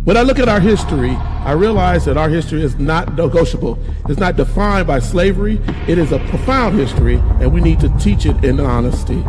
When I look at our history, I realize that our history is not negotiable. It's not defined by slavery. It is a profound history, and we need to teach it in honesty.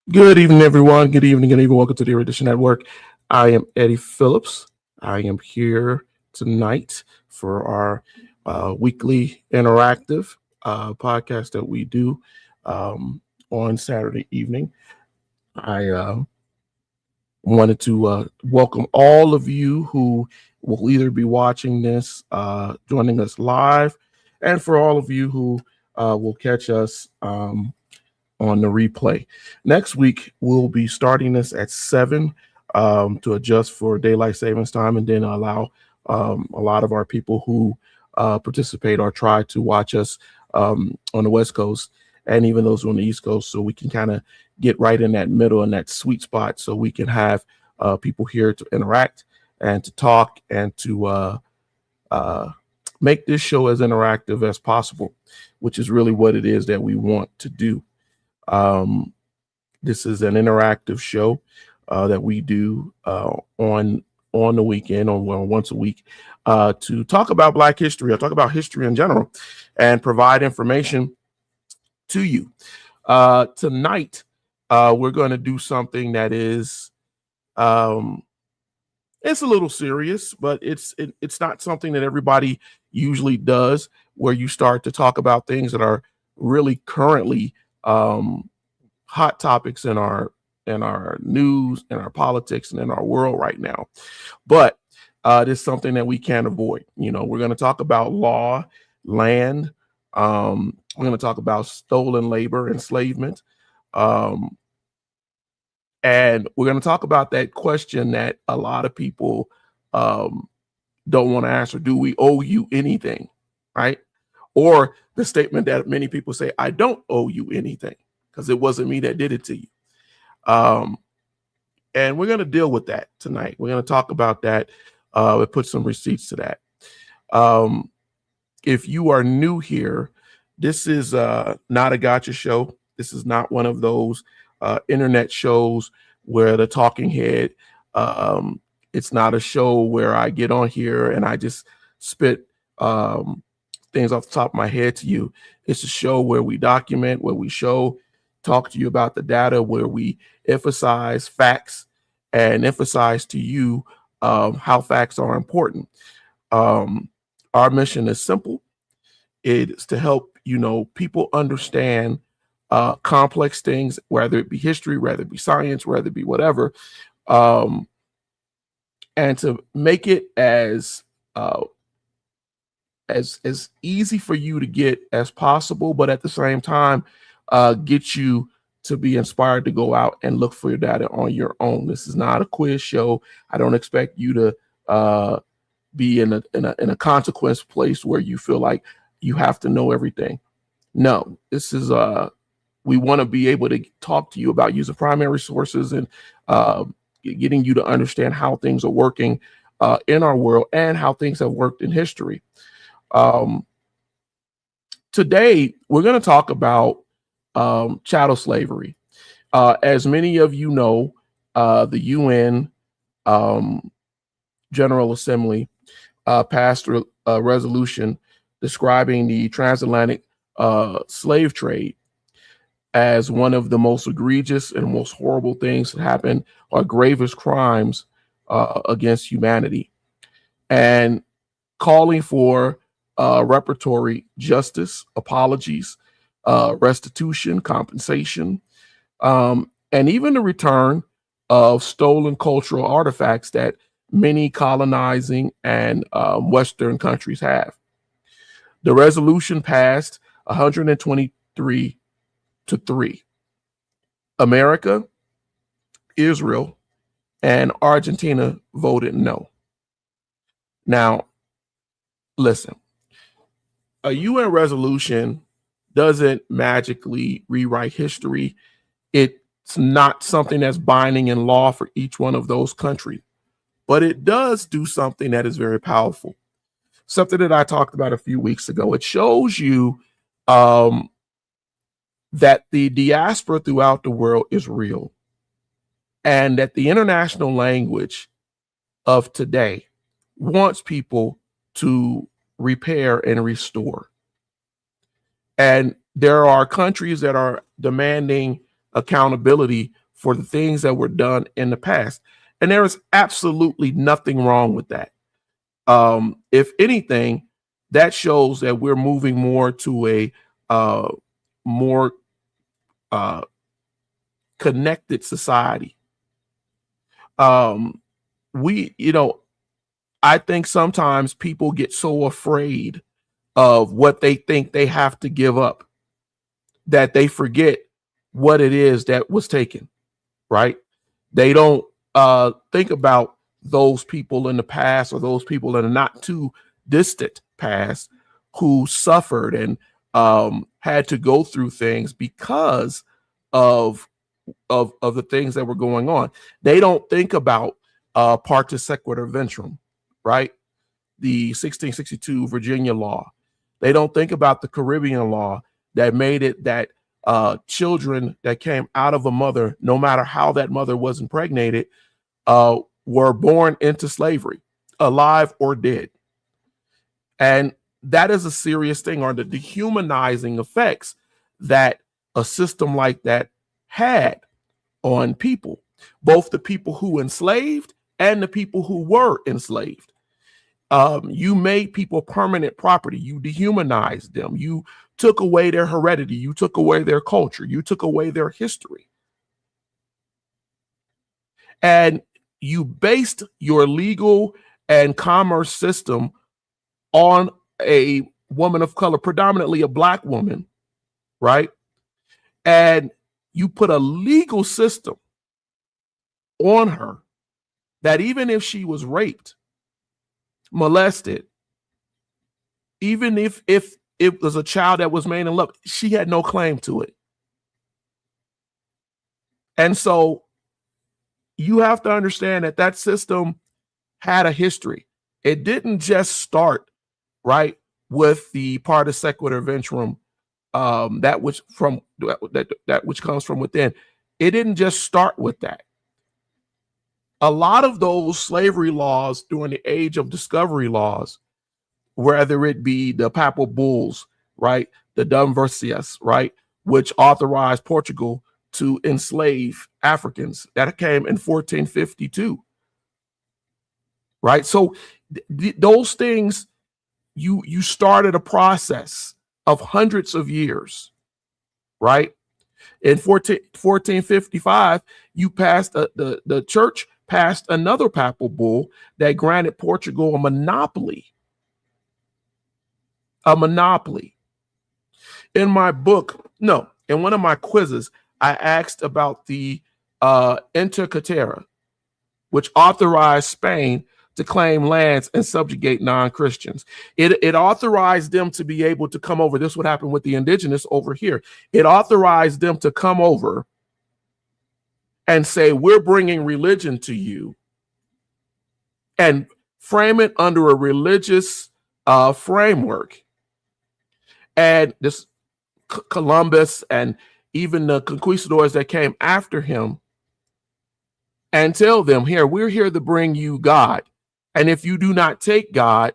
Good evening, everyone. Good evening. Welcome to the Erudition Network. I am Eddie Phillips. I am here tonight for our weekly interactive podcast that we do on Saturday evening. I wanted to welcome all of you who will either be watching this, joining us live, and for all of you who will catch us on the replay. Next week, we'll be starting this at 7 to adjust for daylight savings time, and then allow a lot of our people who participate or try to watch us on the West Coast, and even those on the East Coast, so we can kind of get right in that middle and that sweet spot, so we can have people here to interact and to talk and to make this show as interactive as possible, which is really what it is that we want to do. This is an interactive show that we do on the weekend, once a week, to talk about Black history, or talk about history in general, and provide information to you. Tonight, we're going to do something that is it's a little serious, but it's not something that everybody usually does, where you start to talk about things that are really currently hot topics in our news, in our politics, and in our world right now. But it is something that we can't avoid. We're going to talk about law, land. We're going to talk about stolen labor, enslavement. And we're going to talk about that question that a lot of people don't want to answer. Do we owe you anything? Right? Or the statement that many people say, I don't owe you anything, because it wasn't me that did it to you. And we're going to deal with that tonight. We're going to talk about that. We put some receipts to that. If you are new here, this is not a gotcha show. This is not one of those internet shows where the talking head, it's not a show where I get on here and I just spit things off the top of my head to you. It's a show where we document, where we talk to you about the data, where we emphasize facts and emphasize to you how facts are important. Our mission is simple. It is to help people understand complex things, whether it be history, whether it be science, whether it be whatever, and to make it as easy for you to get as possible, but at the same time, get you to be inspired to go out and look for your data on your own. This is not a quiz show. I don't expect you to be in a consequence place where you feel like you have to know everything. No, this is we want to be able to talk to you about using primary sources and getting you to understand how things are working in our world and how things have worked in history. Today, we're going to talk about chattel slavery. As many of you know, the UN General Assembly passed a resolution describing the transatlantic slave trade as one of the most egregious and most horrible things that happened, or gravest crimes against humanity, and calling for reparatory justice, apologies, restitution, compensation, and even the return of stolen cultural artifacts that many colonizing and Western countries have. The resolution passed 123 to 3. America, Israel, and Argentina voted no. Now, listen, a UN resolution doesn't magically rewrite history. It's not something that's binding in law for each one of those countries, but it does do something that is very powerful. Something that I talked about a few weeks ago. It shows you that the diaspora throughout the world is real, and that the international language of today wants people to repair and restore. And there are countries that are demanding accountability for the things that were done in the past. And there is absolutely nothing wrong with that. If anything, that shows that we're moving more to a more connected society. I think sometimes people get so afraid of what they think they have to give up that they forget what it is that was taken, right? They don't think about those people in the past, or those people in the not too distant past, who suffered and had to go through things because of the things that were going on. They don't think about partus sequitur ventrum, right? The 1662 Virginia law. They don't think about the Caribbean law that made it that children that came out of a mother, no matter how that mother was impregnated, were born into slavery, alive or dead. And that is a serious thing, or the dehumanizing effects that a system like that had on people, both the people who enslaved and the people who were enslaved. You made people permanent property. You dehumanized them. You took away their heredity. You took away their culture. You took away their history. And you based your legal and commerce system on a woman of color, predominantly a Black woman, right? And you put a legal system on her that even if she was raped, molested, even if it was a child that was made in love, she had no claim to it. And so you have to understand that that system had a history. It didn't just start, right, with the partus sequitur ventrum, that which comes from within. It didn't just start with that. A lot of those slavery laws during the age of discovery laws, whether it be the papal bulls, right, the Dum Versias, right, which authorized Portugal to enslave Africans, that came in 1452, right? So those things, you started a process of hundreds of years, right? In 1455, you passed the church passed another papal bull that granted Portugal a monopoly. In my book, no, in one of my quizzes, I asked about the Inter Caetera, which authorized Spain to claim lands and subjugate non-Christians. It authorized them to be able to come over. This is what happened with the indigenous over here. It authorized them to come over and say, we're bringing religion to you, and frame it under a religious framework. And this Columbus and even the conquistadors that came after him, and tell them, here, we're here to bring you God. And if you do not take God,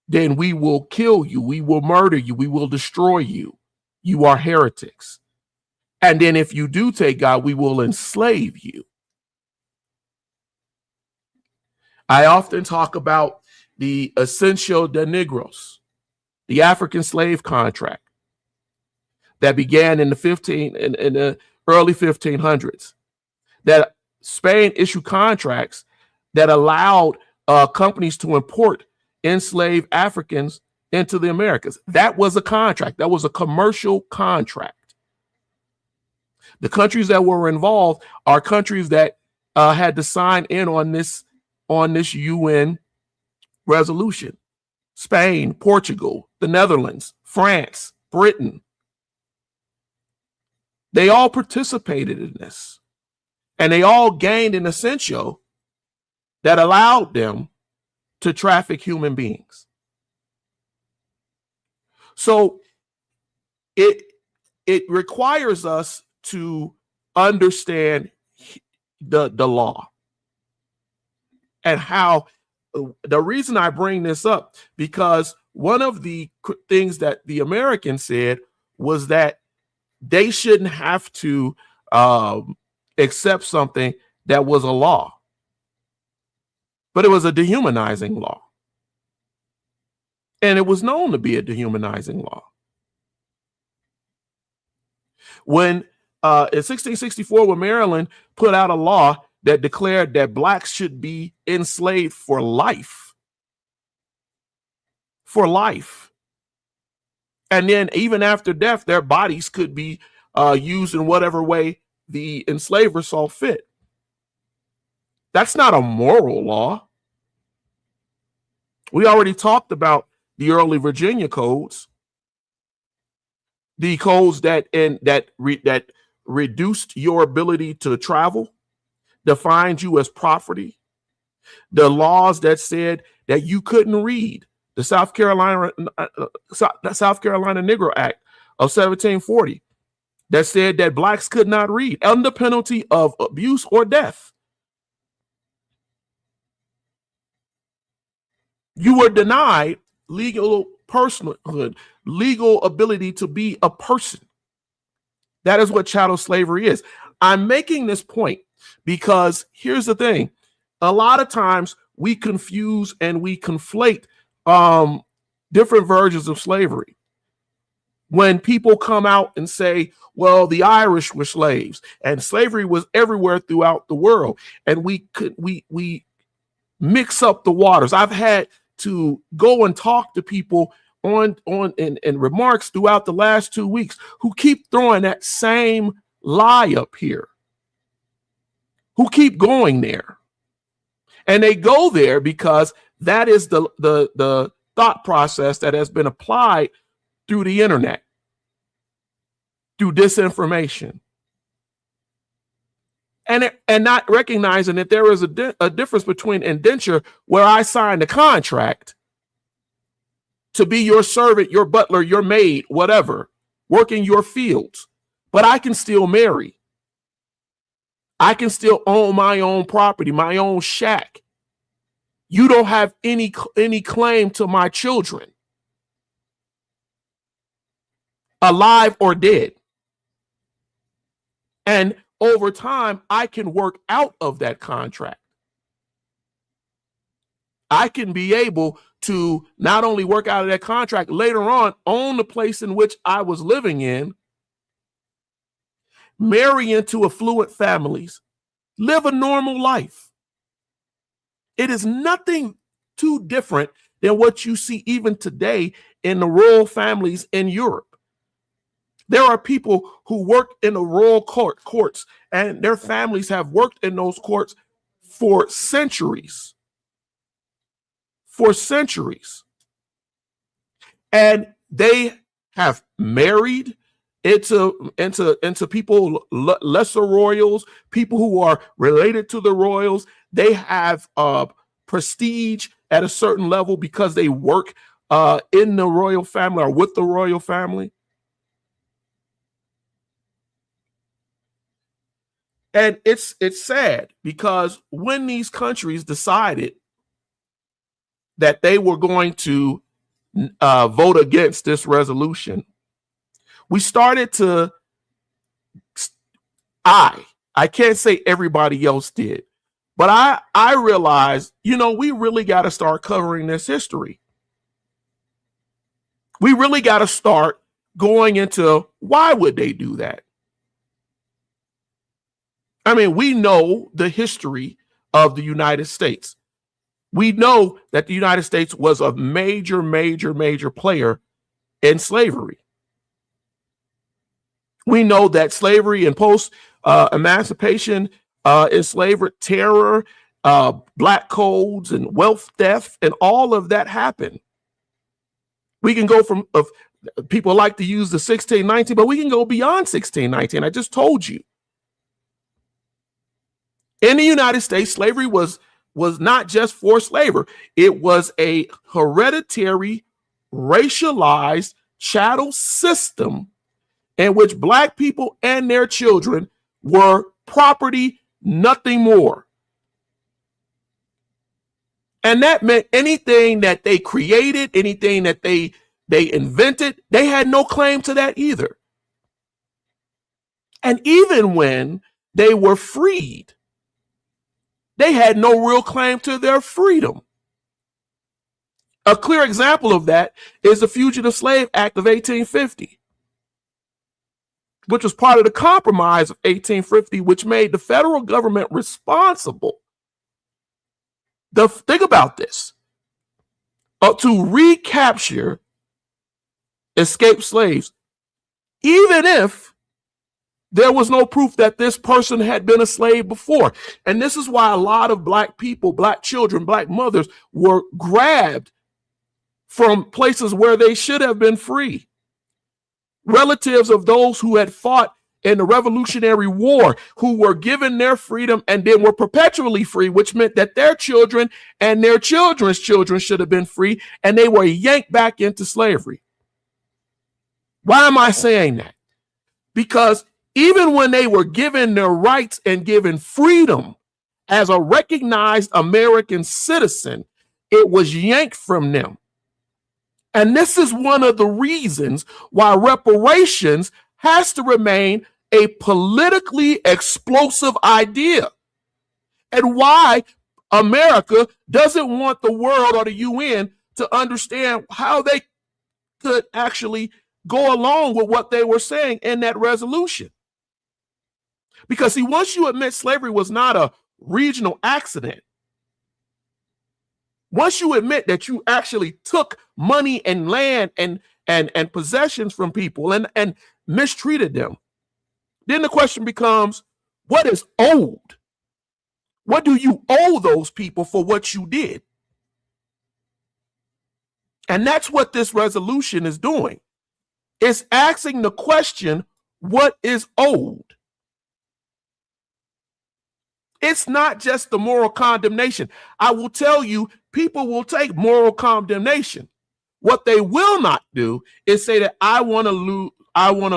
then we will kill you. We will murder you. We will destroy you. You are heretics. And then if you do take God, we will enslave you. I often talk about the Essential de Negros, the African slave contract that began in the early 1500s, that Spain issued contracts that allowed companies to import enslaved Africans into the Americas. That was a contract. That was a commercial contract. The countries that were involved are countries that had to sign in on this UN resolution: Spain, Portugal, the Netherlands, France, Britain. They all participated in this, and they all gained an essential that allowed them to traffic human beings. So it requires us to understand the law, and how. The reason I bring this up, because one of the things that the Americans said was that they shouldn't have to accept something that was a law, but it was a dehumanizing law. And it was known to be a dehumanizing law. When in 1664, when Maryland put out a law that declared that blacks should be enslaved for life. For life. And then even after death, their bodies could be used in whatever way the enslaver saw fit. That's not a moral law. We already talked about the early Virginia codes. The codes that reduced your ability to travel, defined you as property. The laws that said that you couldn't read. The South Carolina Negro Act of 1740 that said that blacks could not read under penalty of abuse or death. You were denied legal personhood, legal ability to be a person. That is what chattel slavery is. I'm making this point because here's the thing. A lot of times we confuse and we conflate different versions of slavery. When people come out and say, well, the Irish were slaves and slavery was everywhere throughout the world, and we mix up the waters. I've had to go and talk to people in remarks throughout the last 2 weeks who keep throwing that same lie up here, who keep going there. And they go there because that is the thought process that has been applied through the internet, through disinformation, and not recognizing that there is a difference between indenture, where I signed a contract to be your servant, your butler, your maid, whatever, working your fields, but I can still marry. I can still own my own property, my own shack. You don't have any claim to my children, alive or dead. And over time, I can work out of that contract. I can be able to not only work out of that contract, later on own the place in which I was living in, marry into affluent families, live a normal life. It is nothing too different than what you see even today in the royal families in Europe. There are people who work in the royal courts, and their families have worked in those courts for centuries. For centuries. And they have married into people, lesser royals, people who are related to the royals. They have prestige at a certain level because they work in the royal family or with the royal family. And it's sad because when these countries decided that they were going to vote against this resolution, we started to, I can't say everybody else did, But I realized, we really got to start covering this history. We really got to start going into why would they do that? I mean, we know the history of the United States. We know that the United States was a major, major, major player in slavery. We know that slavery and post-emancipation, enslavement, terror, black codes, and wealth theft, and all of that happened. We can go from, people like to use the 1619, but we can go beyond 1619. I just told you. In the United States, slavery was not just forced labor. It was a hereditary, racialized chattel system in which black people and their children were property, nothing more. And that meant anything that they created, anything that they invented, they had no claim to that either. And even when they were freed, they had no real claim to their freedom. A clear example of that is the Fugitive Slave Act of 1850, which was part of the Compromise of 1850, which made the federal government responsible. Think about this. To recapture escaped slaves, even if there was no proof that this person had been a slave before. And this is why a lot of black people, black children, black mothers were grabbed from places where they should have been free. Relatives of those who had fought in the Revolutionary War, who were given their freedom and then were perpetually free, which meant that their children and their children's children should have been free, and they were yanked back into slavery. Why am I saying that? Because even when they were given their rights and given freedom as a recognized American citizen, it was yanked from them. And this is one of the reasons why reparations has to remain a politically explosive idea, and why America doesn't want the world or the UN to understand how they could actually go along with what they were saying in that resolution. Because see, once you admit slavery was not a regional accident, once you admit that you actually took money and land and possessions from people and mistreated them, then the question becomes, what is owed? What do you owe those people for what you did? And that's what this resolution is doing. It's asking the question, what is owed? It's not just the moral condemnation. I will tell you, people will take moral condemnation. What they will not do is say that I want to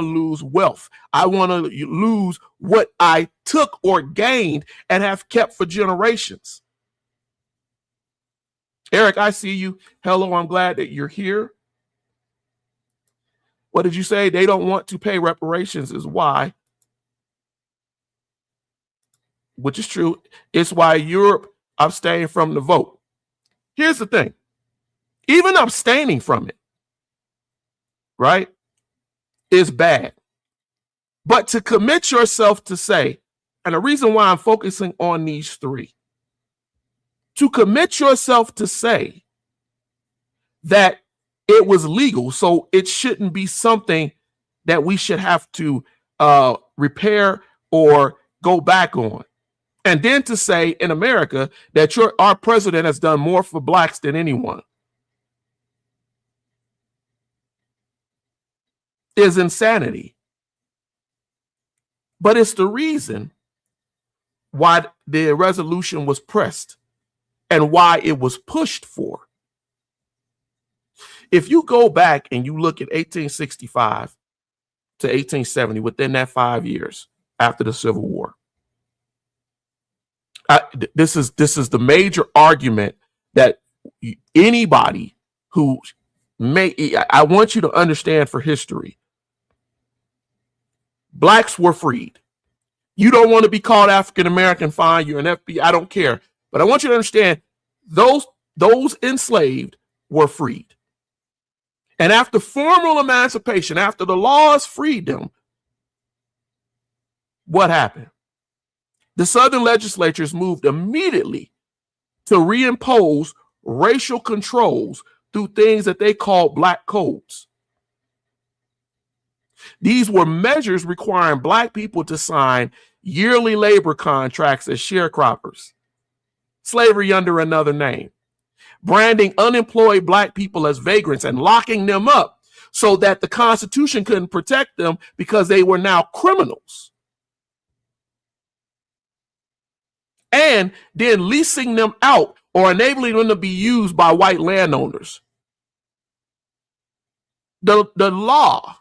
lose wealth. I want to lose what I took or gained and have kept for generations. Eric, I see you. Hello, I'm glad that you're here. What did you say? They don't want to pay reparations is why. Which is true. It's why Europe abstained from the vote. Here's the thing. Even abstaining from it, right, is bad. But to commit yourself to say, and the reason why I'm focusing on these three, to commit yourself to say that it was legal, so it shouldn't be something that we should have to repair or go back on. And then to say in America that our president has done more for blacks than anyone is insanity. But it's the reason why the resolution was pressed and why it was pushed for. If you go back and you look at 1865 to 1870, within that 5 years after the Civil War, this is the major argument that anybody who I want you to understand for history. Blacks were freed. You don't want to be called African American, fine, you're an FBI, I don't care. But I want you to understand, those enslaved were freed. And after formal emancipation, after the laws freed them, what happened? The Southern legislatures moved immediately to reimpose racial controls through things that they called black codes. These were measures requiring black people to sign yearly labor contracts as sharecroppers, slavery under another name, branding unemployed black people as vagrants and locking them up so that the Constitution couldn't protect them because they were now criminals. And then leasing them out or enabling them to be used by white landowners. The law,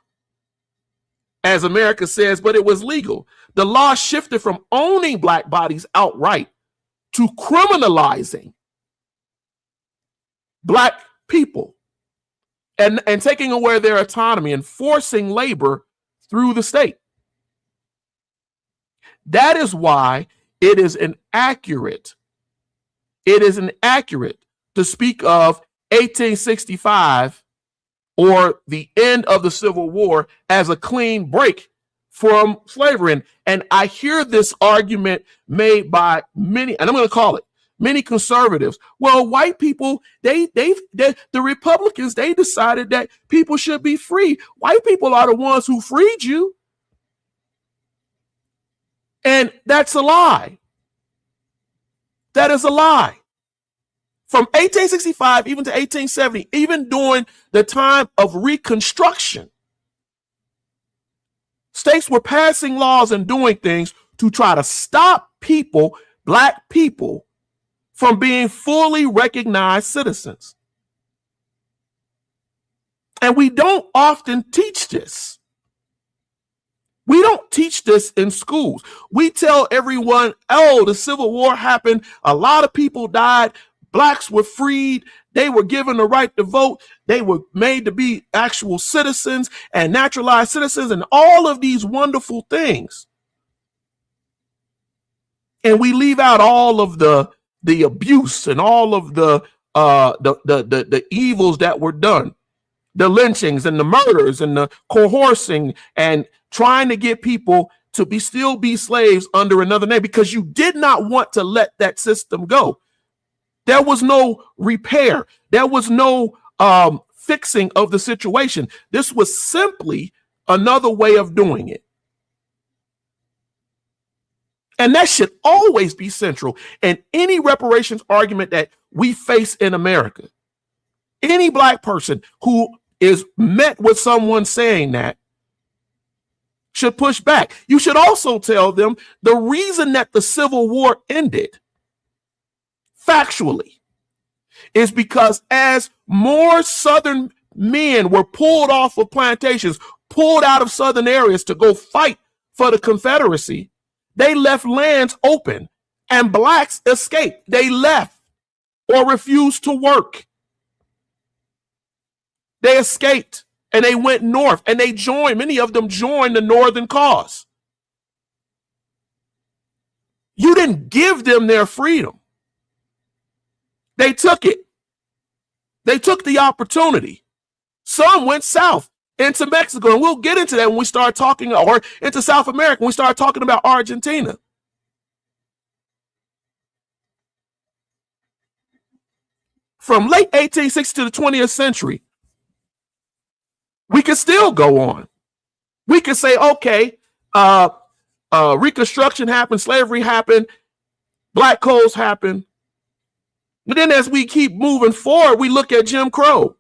as America says, but it was legal. The law shifted from owning black bodies outright to criminalizing black people and taking away their autonomy and forcing labor through the state. That is why it is inaccurate to speak of 1865 or the end of the Civil War as a clean break from slavery. And I hear this argument made by many, and I'm going to call it many conservatives. Well, white people, the Republicans, they decided that people should be free. White people are the ones who freed you. And that's a lie. That is a lie. From 1865 even to 1870, even during the time of Reconstruction, states were passing laws and doing things to try to stop people, black people, from being fully recognized citizens. And we don't often teach this. We don't teach this in schools. We tell everyone, oh, the Civil War happened. A lot of people died. Blacks were freed. They were given the right to vote. They were made to be actual citizens and naturalized citizens and all of these wonderful things. And we leave out all of the abuse and all of the evils that were done. The lynchings and the murders and the coercing and trying to get people to still be slaves under another name because you did not want to let that system go. There was no repair. There was no fixing of the situation. This was simply another way of doing it. And that should always be central in any reparations argument that we face in America. Any black person who is met with someone saying that should push back. You should also tell them the reason that the Civil War ended factually is because as more Southern men were pulled off of plantations, pulled out of Southern areas to go fight for the Confederacy, they left lands open and blacks escaped. They left or refused to work. They escaped and they went north and they joined, many of them joined the Northern cause. You didn't give them their freedom. They took it. They took the opportunity. Some went south into Mexico, and we'll get into that when we start talking, or into South America when we start talking about Argentina. From late 1860s to the 20th century, we can still go on. We can say, okay, Reconstruction happened, slavery happened, black codes happened. But then as we keep moving forward, we look at Jim Crow.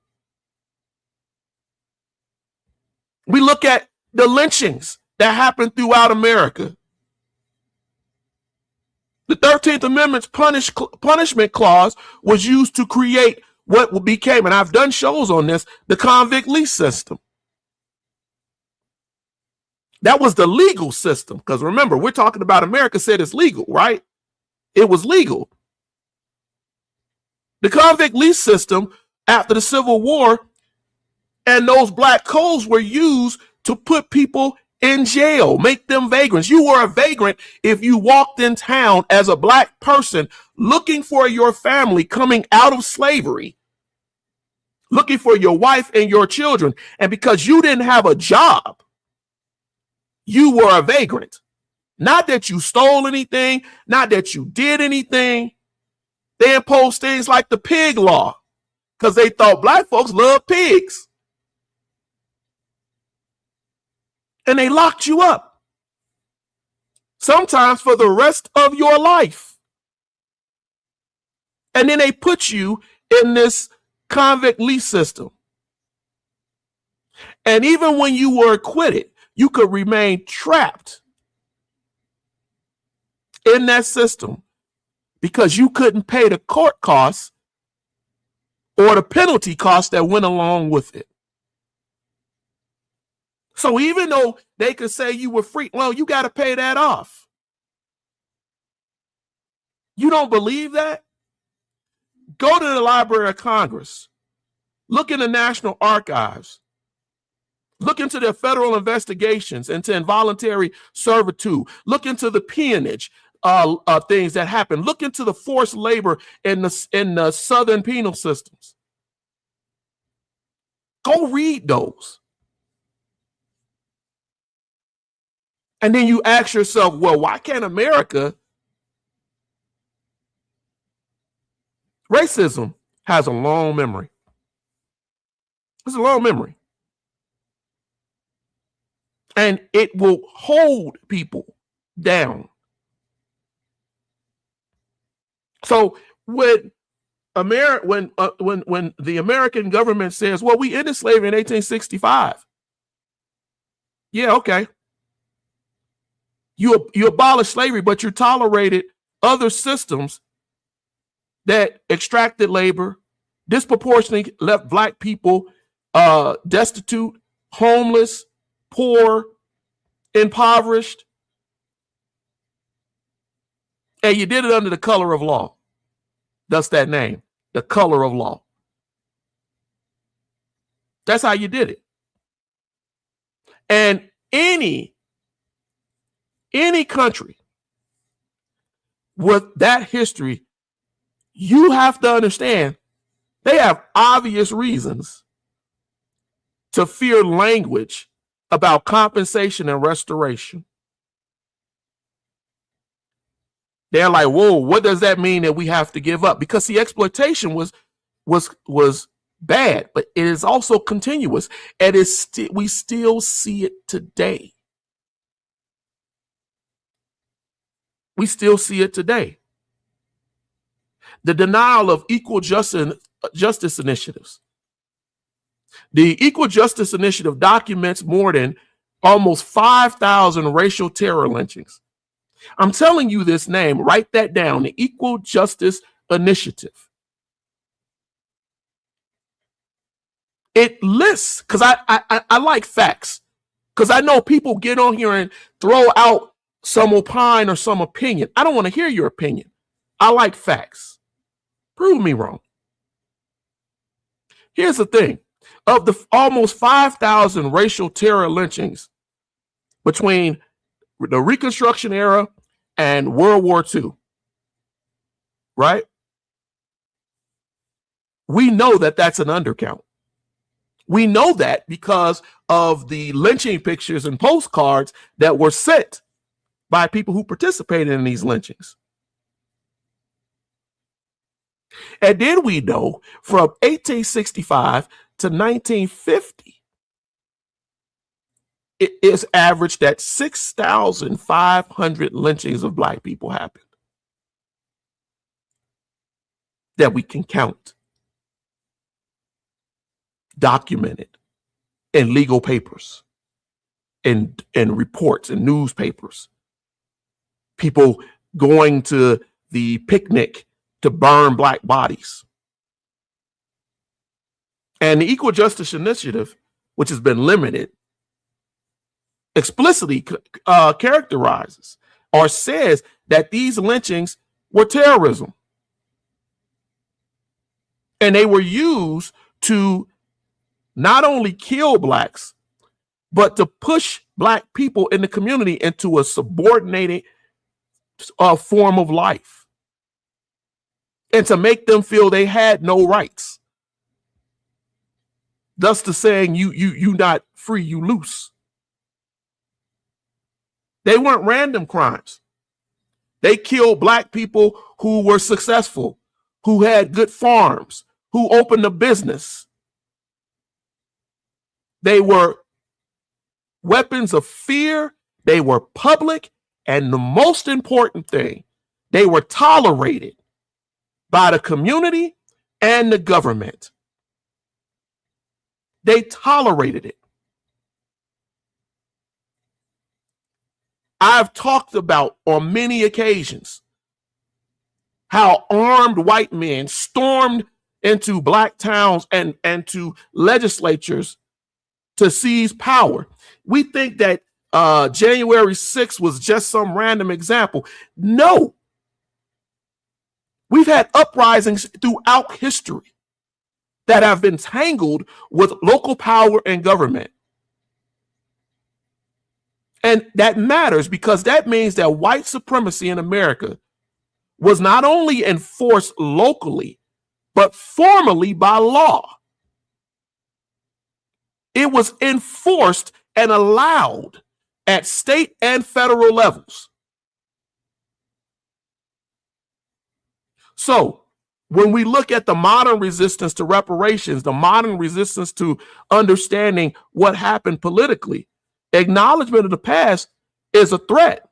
We look at the lynchings that happened throughout America. The 13th Amendment's punishment clause was used to create what became, and I've done shows on this, the convict lease system. That was the legal system, because remember, we're talking about America said it's legal, right? It was legal. The convict lease system after the Civil War and those black codes were used to put people in jail, make them vagrants. You were a vagrant if you walked in town as a black person looking for your family coming out of slavery, looking for your wife and your children. And because you didn't have a job, you were a vagrant. Not that you stole anything, not that you did anything. They imposed things like the pig law because they thought black folks loved pigs. And they locked you up, sometimes for the rest of your life. And then they put you in this convict lease system. And even when you were acquitted, you could remain trapped in that system because you couldn't pay the court costs or the penalty costs that went along with it. So even though they could say you were free, well, you got to pay that off. You don't believe that? Go to the Library of Congress. Look in the National Archives. Look into the federal investigations into involuntary servitude. Look into the peonage things that happen. Look into the forced labor in the Southern penal systems. Go read those. And then you ask yourself, well, why can't America? Racism has a long memory. It's a long memory. And it will hold people down. So when the American government says, well, we ended slavery in 1865. Yeah, okay. You abolished slavery, but you tolerated other systems that extracted labor, disproportionately left black people destitute, homeless, poor, impoverished. And you did it under the color of law. That's that name, the color of law. That's how you did it. And any country with that history, you have to understand they have obvious reasons to fear language about compensation and restoration. They're like, whoa, what does that mean that we have to give up? Because the exploitation was bad, but it is also continuous, and we still see it today. We still see it today. The denial of equal justice initiatives. The Equal Justice Initiative documents more than almost 5,000 racial terror lynchings. I'm telling you this name, write that down, the Equal Justice Initiative. It lists, because I like facts, because I know people get on here and throw out some opine or some opinion. I don't want to hear your opinion. I like facts. Prove me wrong. Here's the thing. Of the almost 5,000 racial terror lynchings between the Reconstruction era and World War II, right? We know that that's an undercount. We know that because of the lynching pictures and postcards that were sent by people who participated in these lynchings. And then we know from 1865 to 1950, it is averaged that 6,500 lynchings of black people happened that we can count, documented in legal papers, in reports and newspapers. People going to the picnic to burn black bodies. And the Equal Justice Initiative, which has been limited, explicitly characterizes or says that these lynchings were terrorism. And they were used to not only kill blacks, but to push Black people in the community into a subordinated form of life, and to make them feel they had no rights. Thus the saying, you not free, you loose. They weren't random crimes. They killed Black people who were successful, who had good farms, who opened a business. They were weapons of fear. They were public. And the most important thing, they were tolerated by the community and the government. They tolerated it. I've talked about on many occasions how armed white men stormed into Black towns and to legislatures to seize power. We think that January 6th was just some random example. No. We've had uprisings throughout history that have been tangled with local power and government. And that matters because that means that white supremacy in America was not only enforced locally, but formally by law. It was enforced and allowed at state and federal levels. So when we look at the modern resistance to reparations, the modern resistance to understanding what happened politically, acknowledgement of the past is a threat.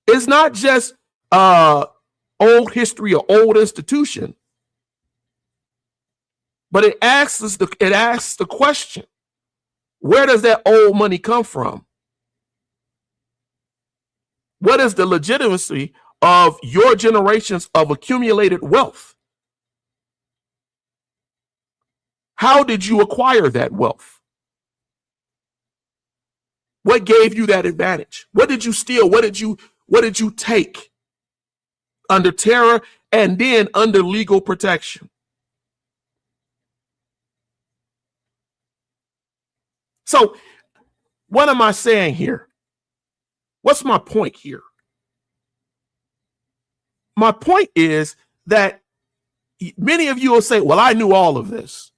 It's not just old history or old institution, but it asks the question, where does that old money come from? What is the legitimacy of your generations of accumulated wealth? How did you acquire that wealth? What gave you that advantage? What did you steal? What did you take under terror and then under legal protection? So what am I saying here? What's my point here? My point is that many of you will say, well, I knew all of this.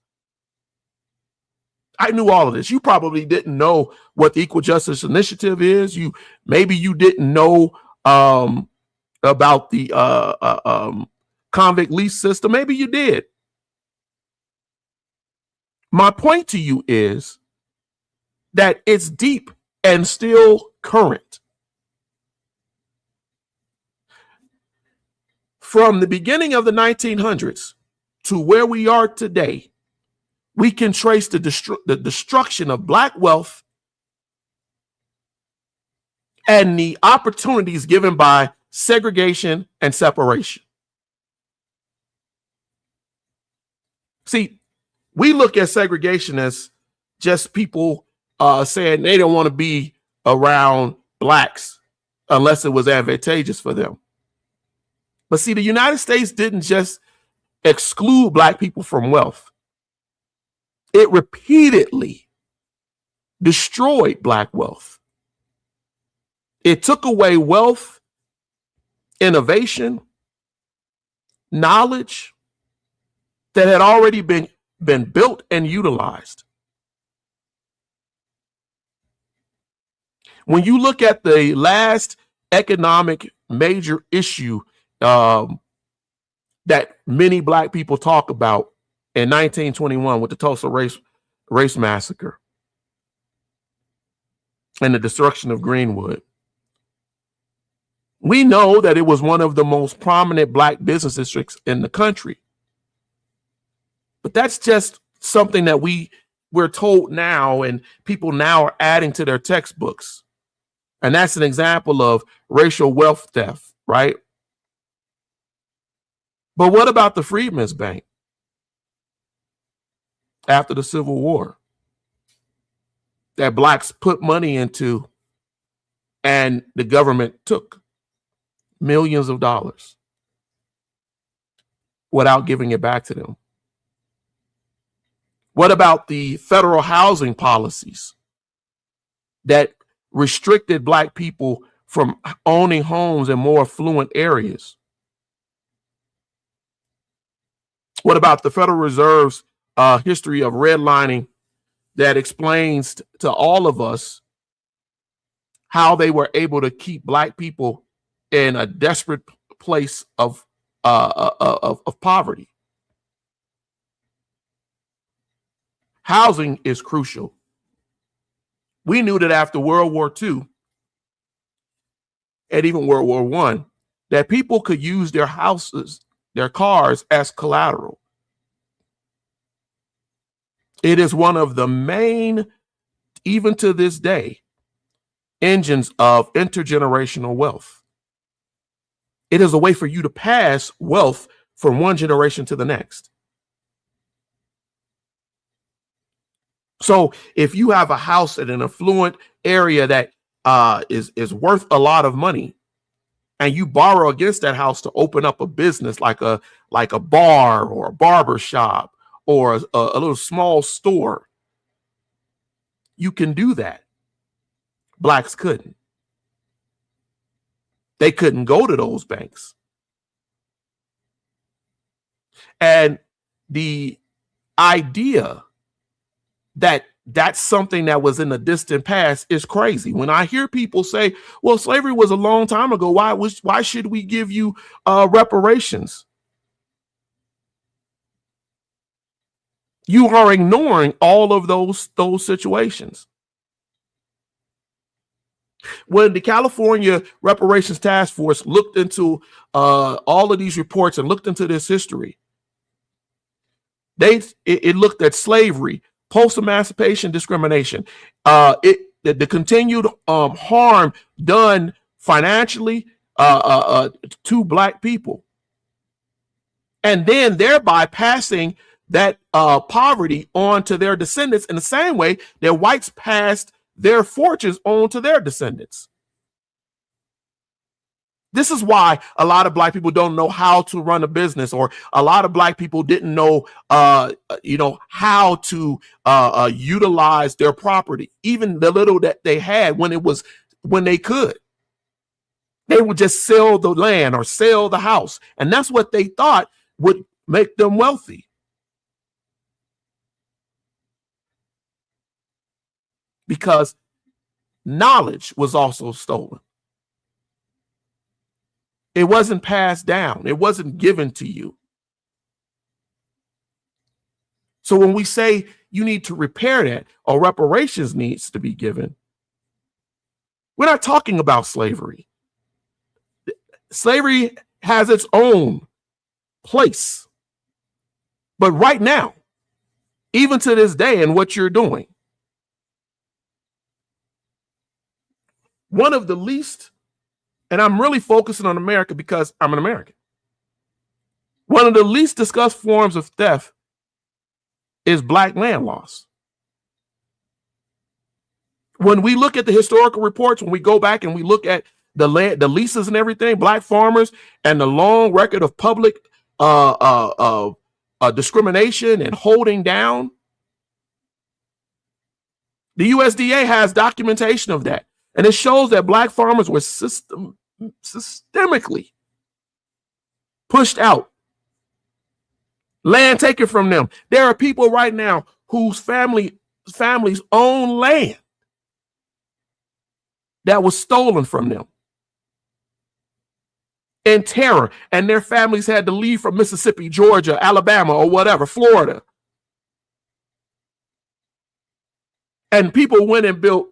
I knew all of this. You probably didn't know what the Equal Justice Initiative is. Maybe you didn't know about the convict lease system. Maybe you did. My point to you is that it's deep and still current. From the beginning of the 1900s to where we are today, we can trace the destruction of Black wealth and the opportunities given by segregation and separation. See, we look at segregation as just people saying they don't want to be around Blacks unless it was advantageous for them. But see, the United States didn't just exclude Black people from wealth. It repeatedly destroyed Black wealth. It took away wealth, innovation, knowledge that had already been built and utilized. When you look at the last economic major issue that many Black people talk about in 1921 with the Tulsa race massacre and the destruction of Greenwood, we know that it was one of the most prominent Black business districts in the country. But that's just something that we're told now, and people now are adding to their textbooks. And that's an example of racial wealth theft, right? But what about the Freedmen's Bank after the Civil War that Blacks put money into and the government took millions of dollars without giving it back to them? What about the federal housing policies that restricted Black people from owning homes in more affluent areas? What about the Federal Reserve's history of redlining that explains to all of us how they were able to keep Black people in a desperate place of poverty? Housing is crucial. We knew that after World War II and even World War I, that people could use their houses, their cars as collateral. It is one of the main, even to this day, engines of intergenerational wealth. It is a way for you to pass wealth from one generation to the next. So if you have a house in an affluent area that is worth a lot of money, and you borrow against that house to open up a business like a bar or a barber shop or a little small store, you can do that. Blacks couldn't. They couldn't go to those banks. And the idea that that's something that was in the distant past is crazy. When I hear people say, well, slavery was a long time ago, why should we give you reparations? You are ignoring all of those situations. When the California Reparations Task Force looked into all of these reports and looked into this history, it looked at slavery, post-emancipation discrimination, the continued harm done financially to Black people, and then thereby passing that poverty on to their descendants in the same way that whites passed their fortunes on to their descendants. This is why a lot of Black people don't know how to run a business, or a lot of Black people didn't know, how to utilize their property, even the little that they had when they could. They would just sell the land or sell the house, and that's what they thought would make them wealthy. Because knowledge was also stolen. It wasn't passed down. It wasn't given to you. So when we say you need to repair that, or reparations needs to be given, we're not talking about slavery. Slavery has its own place. But right now, even to this day, and what you're doing, one of the least, and I'm really focusing on America because I'm an American, one of the least discussed forms of theft is Black land loss. When we look at the historical reports, when we go back and we look at the land, the leases and everything, Black farmers, and the long record of public discrimination and holding down, the USDA has documentation of that. And it shows that Black farmers were systemically pushed out, land taken from them. There are people right now whose families own land that was stolen from them in terror, and their families had to leave from Mississippi, Georgia, Alabama, or whatever, Florida. And people went and built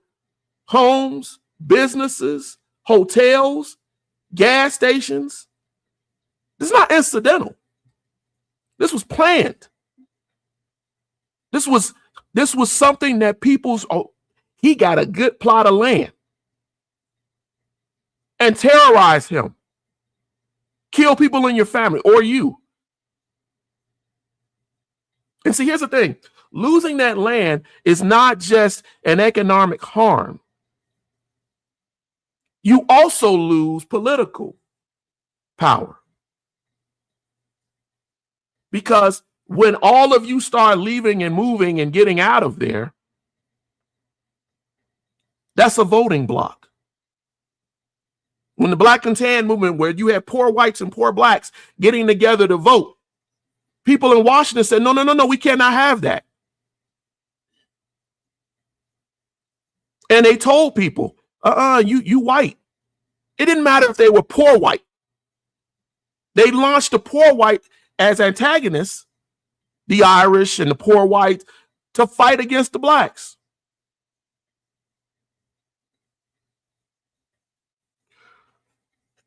homes, businesses, hotels, gas stations. This is not incidental. This was planned. This was something that he got a good plot of land, and terrorize him. Kill people in your family or you. And see, here's the thing. Losing that land is not just an economic harm. You also lose political power. Because when all of you start leaving and moving and getting out of there, That's a voting block. When the black and tan movement, where you had poor whites and poor blacks getting together to vote, people in Washington said, no, no, no, no, we cannot have that. And they told people, you white. It didn't matter if they were poor white. They launched the poor white as antagonists, the Irish and the poor white, to fight against the blacks.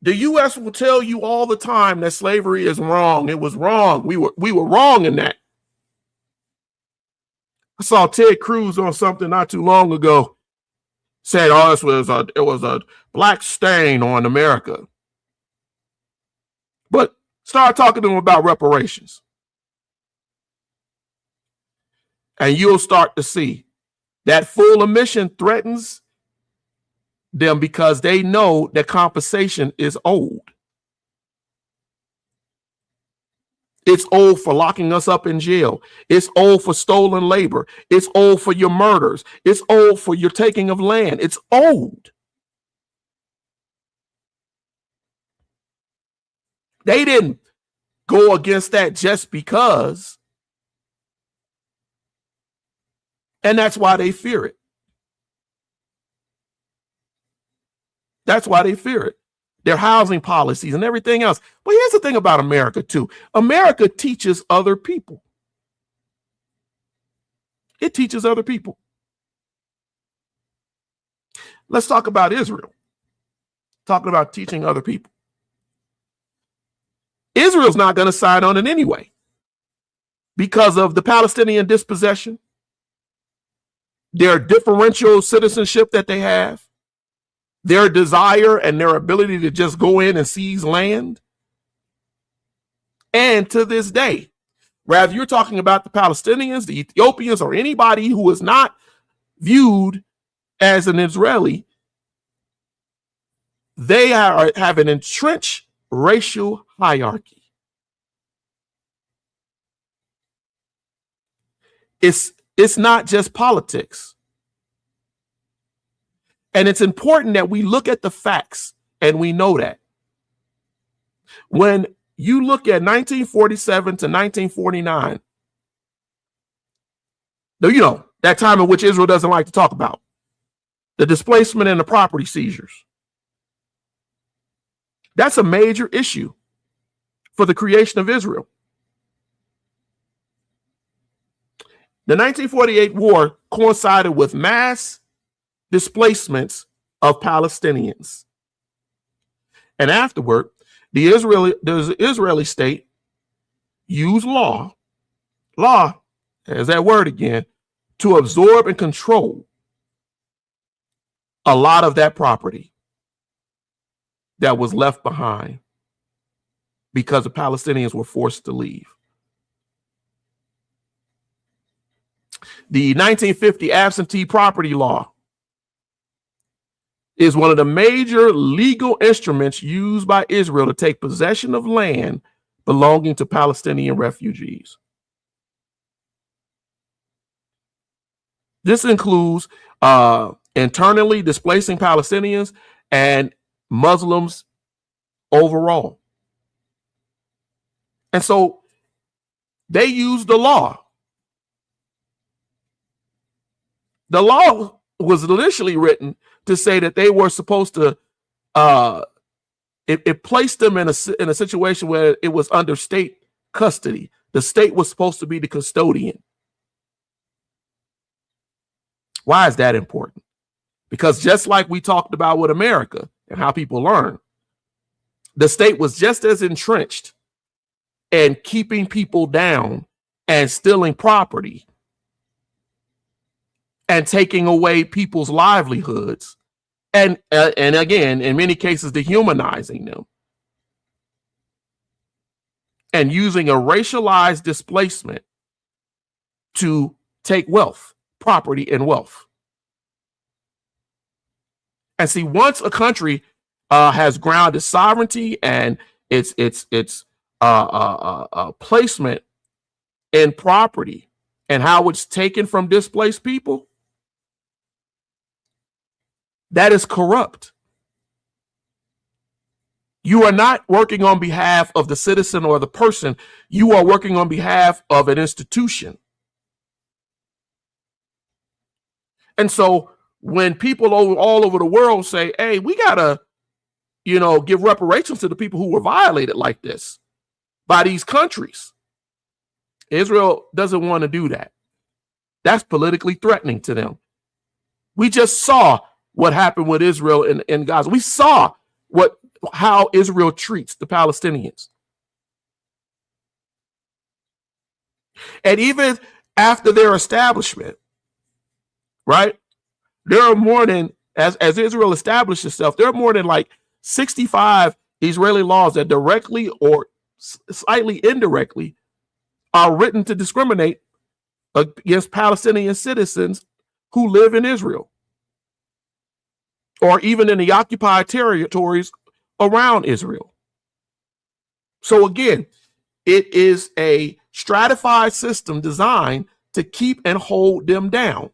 The U.S. will tell you all the time that slavery is wrong. It was wrong. We were wrong in that. I saw Ted Cruz on something not too long ago said, "Oh, it was a black stain on America." But start talking to them about reparations, and you'll start to see that full admission threatens them because they know that compensation is owed. It's owed for locking us up in jail. It's owed for stolen labor. It's owed for your murders. It's owed for your taking of land. It's owed. They didn't go against that just because. And that's why they fear it. That's why they fear it. Their housing policies and everything else. But here's the thing about America, too. America teaches other people. It teaches other people. Let's talk about Israel. Talking about teaching other people. Israel's not going to sign on it anyway because of the Palestinian dispossession, their differential citizenship that they have, their desire and their ability to just go in and seize land. And to this day, whether you're talking about the Palestinians, the Ethiopians, or anybody who is not viewed as an Israeli, they have an entrenched racial hierarchy. It's not just politics. And it's important that we look at the facts, and we know that. When you look at 1947 to 1949, that time in which Israel doesn't like to talk about, the displacement and the property seizures. That's a major issue for the creation of Israel. The 1948 war coincided with mass displacements of Palestinians. And afterward, the Israeli state used law, as that word again, to absorb and control a lot of that property that was left behind because the Palestinians were forced to leave. The 1950 absentee property law is one of the major legal instruments used by Israel to take possession of land belonging to Palestinian refugees. This includes internally displacing Palestinians and Muslims overall. And so they used the law. The law was initially written to say that they were supposed to, it placed them in a situation where it was under state custody. The state was supposed to be the custodian. Why is that important? Because just like we talked about with America and how people learn, the state was just as entrenched in keeping people down and stealing property and taking away people's livelihoods, and again, in many cases, dehumanizing them, and using a racialized displacement to take wealth, property, and wealth. And see, once a country has grounded sovereignty and its placement in property, and how it's taken from displaced people, That is corrupt. You are not working on behalf of the citizen or the person. You are working on behalf of an institution. And so when people all over the world say, hey, we got to, give reparations to the people who were violated like this by these countries, Israel doesn't want to do that. That's politically threatening to them. We just saw what happened with Israel in Gaza. We saw how Israel treats the Palestinians. And even after their establishment, right, there are more than, as Israel established itself, there are more than like 65 Israeli laws that directly or slightly indirectly are written to discriminate against Palestinian citizens who live in Israel or even in the occupied territories around Israel. So again, it is a stratified system designed to keep and hold them down.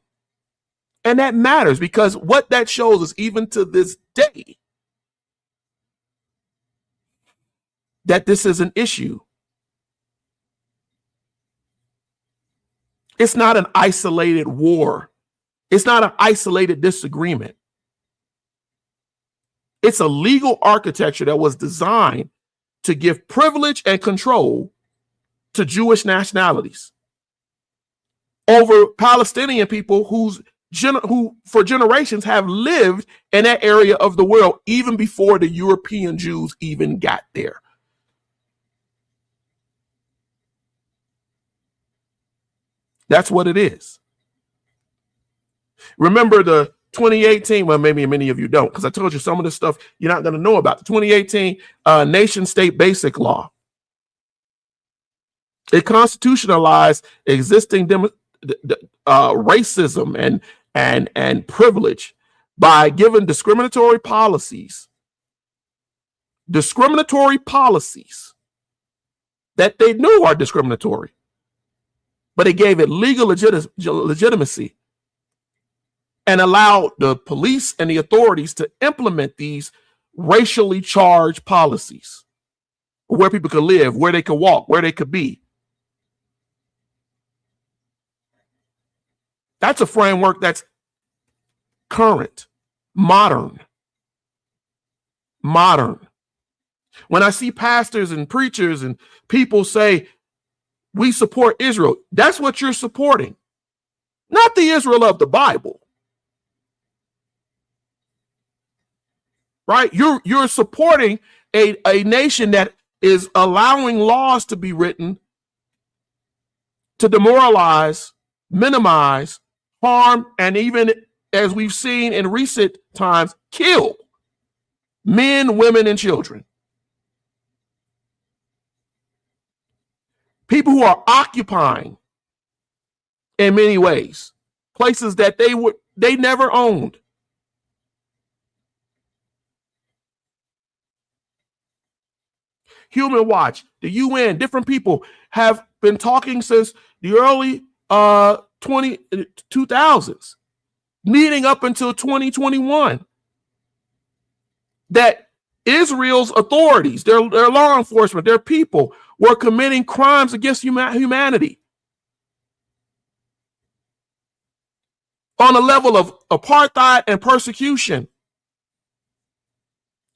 And that matters because what that shows is even to this day that this is an issue. It's not an isolated war. It's not an isolated disagreement. It's a legal architecture that was designed to give privilege and control to Jewish nationalities over Palestinian people who for generations have lived in that area of the world even before the European Jews even got there. That's what it is. Remember the 2018, well, maybe many of you don't, because I told you some of the stuff you're not going to know about. The 2018 Nation State Basic Law. It constitutionalized existing racism and privilege by giving discriminatory policies that they knew are discriminatory, but it gave it legal legitimacy and allowed the police and the authorities to implement these racially charged policies, where people could live, where they could walk, where they could be. That's a framework that's current, modern. When I see pastors and preachers and people say, we support Israel, that's what you're supporting, not the Israel of the Bible. Right? You're supporting a nation that is allowing laws to be written to demoralize, minimize, harm, and even, as we've seen in recent times, kill men, women, and children. People who are occupying, in many ways, places that they never owned. Human Watch, the UN, different people have been talking since the early 2000s, leading up until 2021, that Israel's authorities, their law enforcement, their people were committing crimes against humanity on a level of apartheid and persecution.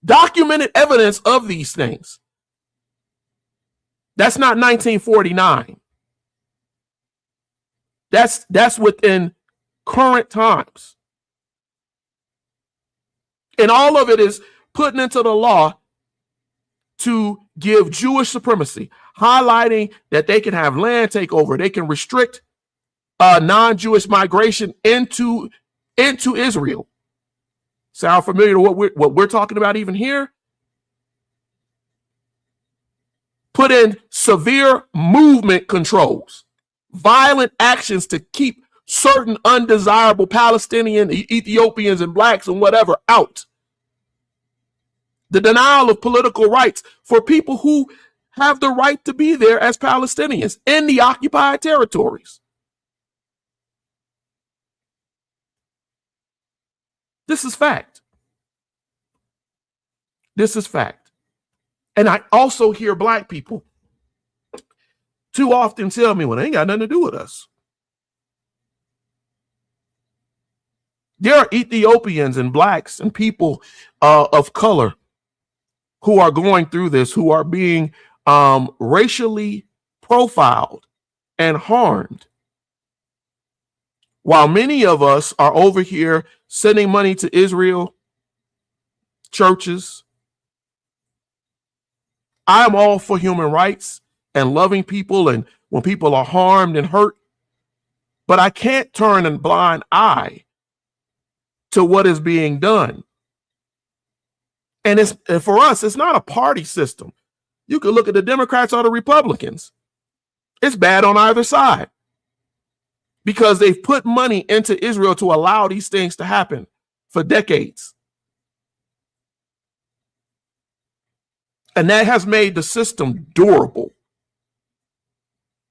Documented evidence of these things. That's not 1949. That's within current times. And all of it is put into the law to give Jewish supremacy, highlighting that they can have land takeover, they can restrict non-Jewish migration into Israel. Sound familiar to what we're talking about even here? Put in severe movement controls, violent actions to keep certain undesirable Palestinian, Ethiopians, and blacks and whatever out. The denial of political rights for people who have the right to be there as Palestinians in the occupied territories. This is fact. This is fact. And I also hear black people too often tell me, well, they ain't got nothing to do with us. There are Ethiopians and blacks and people of color who are going through this, who are being racially profiled and harmed, while many of us are over here sending money to Israel, churches. I'm all for human rights and loving people and when people are harmed and hurt, but I can't turn a blind eye to what is being done. And for us, it's not a party system. You could look at the Democrats or the Republicans. It's bad on either side because they've put money into Israel to allow these things to happen for decades. And that has made the system durable.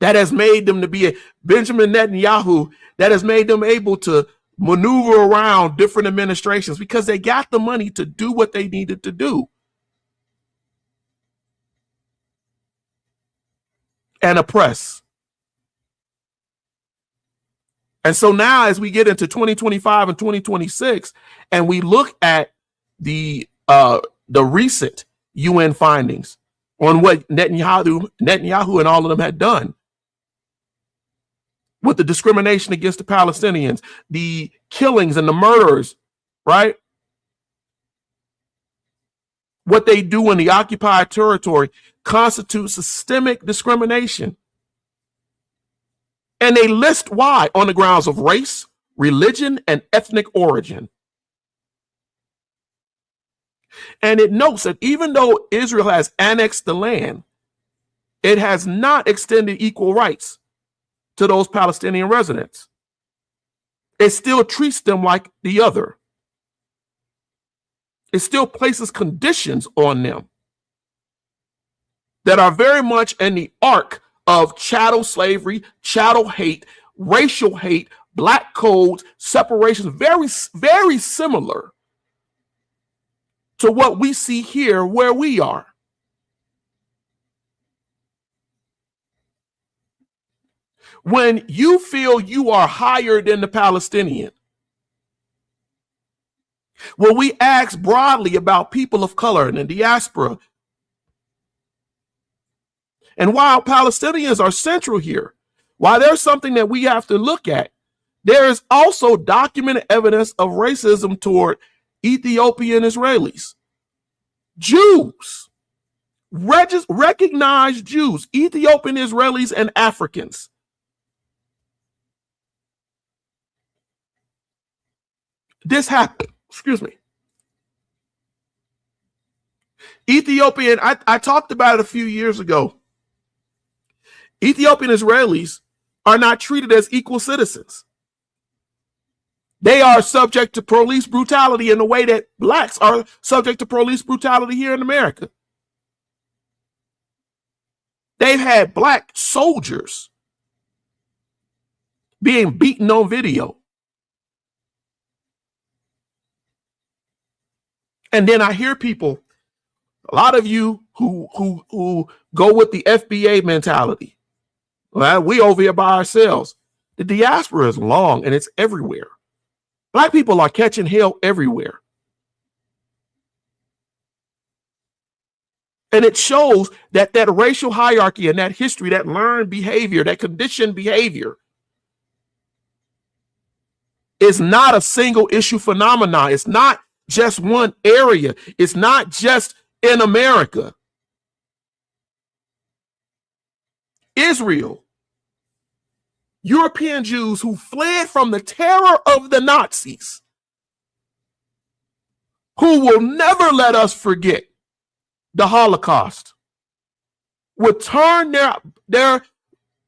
That has made them to be a Benjamin Netanyahu, that has made them able to maneuver around different administrations because they got the money to do what they needed to do. And oppress. And so now as we get into 2025 and 2026, and we look at the recent UN findings on what Netanyahu and all of them had done with the discrimination against the Palestinians, the killings and the murders, right? What they do in the occupied territory constitutes systemic discrimination. And they list why on the grounds of race, religion, and ethnic origin. And it notes that even though Israel has annexed the land, it has not extended equal rights to those Palestinian residents. It still treats them like the other. It still places conditions on them that are very much in the arc of chattel slavery, chattel hate, racial hate, black codes, separations, very, very similar to what we see here where we are. When you feel you are higher than the Palestinian, when we ask broadly about people of color and the diaspora, and while Palestinians are central here, while there's something that we have to look at, there is also documented evidence of racism toward Ethiopian Israelis, Jews, recognized Jews, Ethiopian Israelis, and Africans. This happened, excuse me. Ethiopian, I talked about it a few years ago. Ethiopian Israelis are not treated as equal citizens. They are subject to police brutality in the way that blacks are subject to police brutality here in America. They've had black soldiers being beaten on video. And then I hear people, a lot of you who go with the FBA mentality. Well, we over here by ourselves. The diaspora is long and it's everywhere. Black people are catching hell everywhere. And it shows that racial hierarchy and that history, that learned behavior, that conditioned behavior is not a single issue phenomenon. It's not just one area. It's not just in America. Israel, European Jews who fled from the terror of the Nazis, who will never let us forget the Holocaust, would turn their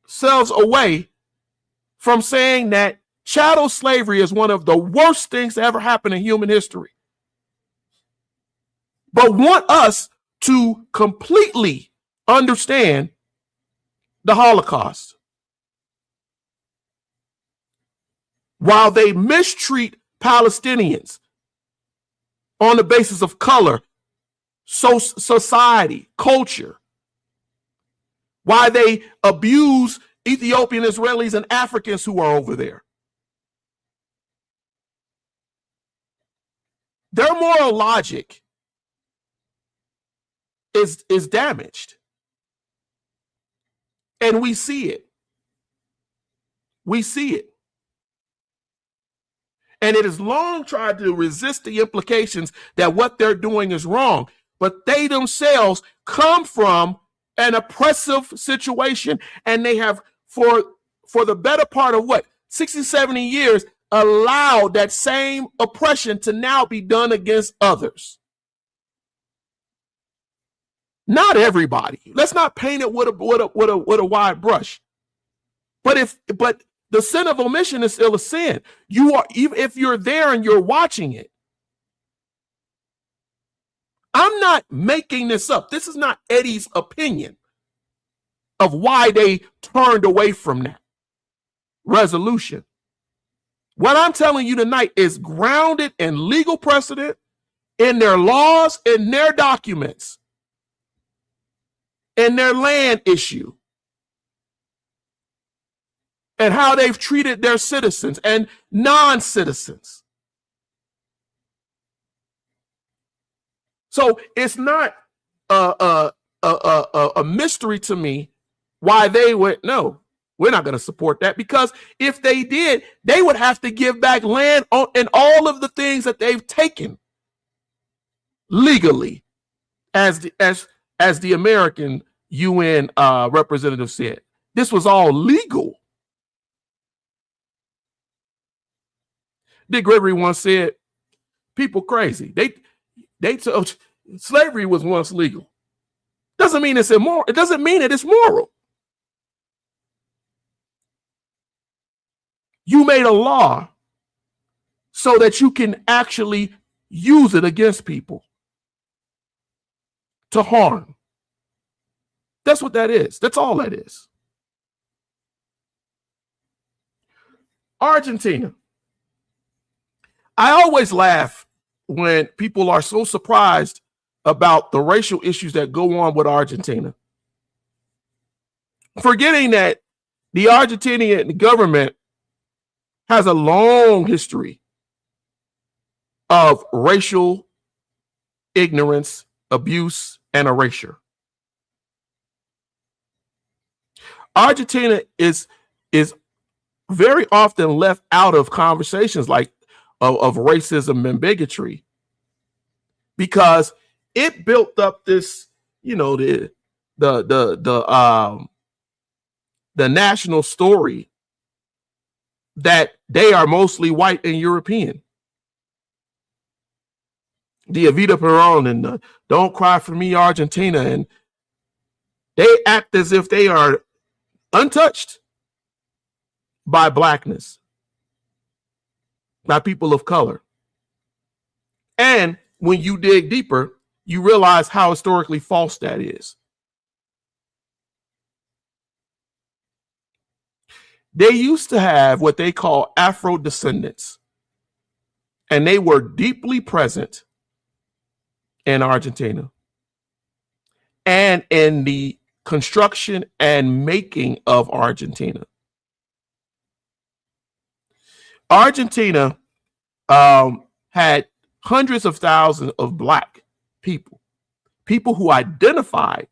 selves away from saying that chattel slavery is one of the worst things to ever happen in human history, but want us to completely understand the Holocaust, while they mistreat Palestinians on the basis of color, society, culture, why they abuse Ethiopian Israelis and Africans who are over there. Their moral logic is damaged. And we see it. We see it. And it has long tried to resist the implications that what they're doing is wrong. But they themselves come from an oppressive situation, and they have, for the better part of 60, 70 years, allowed that same oppression to now be done against others. Not everybody. Let's not paint it with a wide brush. But the sin of omission is still a sin. You are, even if you're there and you're watching it. I'm not making this up. This is not Eddie's opinion of why they turned away from that resolution. What I'm telling you tonight is grounded in legal precedent, in their laws, in their documents, in their land issue, and how they've treated their citizens and non-citizens. So it's not a mystery to me why they went, no, we're not going to support that, because if they did, they would have to give back land and all of the things that they've taken legally, as the American UN representative said. This was all legal. Dick Gregory once said, people crazy. They told slavery was once legal. Doesn't mean it's immoral. It doesn't mean it is moral. You made a law so that you can actually use it against people to harm. That's what that is. That's all that is. Argentina. I always laugh when people are so surprised about the racial issues that go on with Argentina, forgetting that the Argentinian government has a long history of racial ignorance, abuse, and erasure. Argentina is very often left out of conversations like of racism and bigotry, because it built up this, the national story that they are mostly white and European. The Evita Peron and the Don't Cry for Me Argentina, and they act as if they are untouched by blackness, by people of color. And when you dig deeper, you realize how historically false that is. They used to have what they call Afro descendants, and they were deeply present in Argentina and in the construction and making of Argentina. Argentina had hundreds of thousands of black people who identified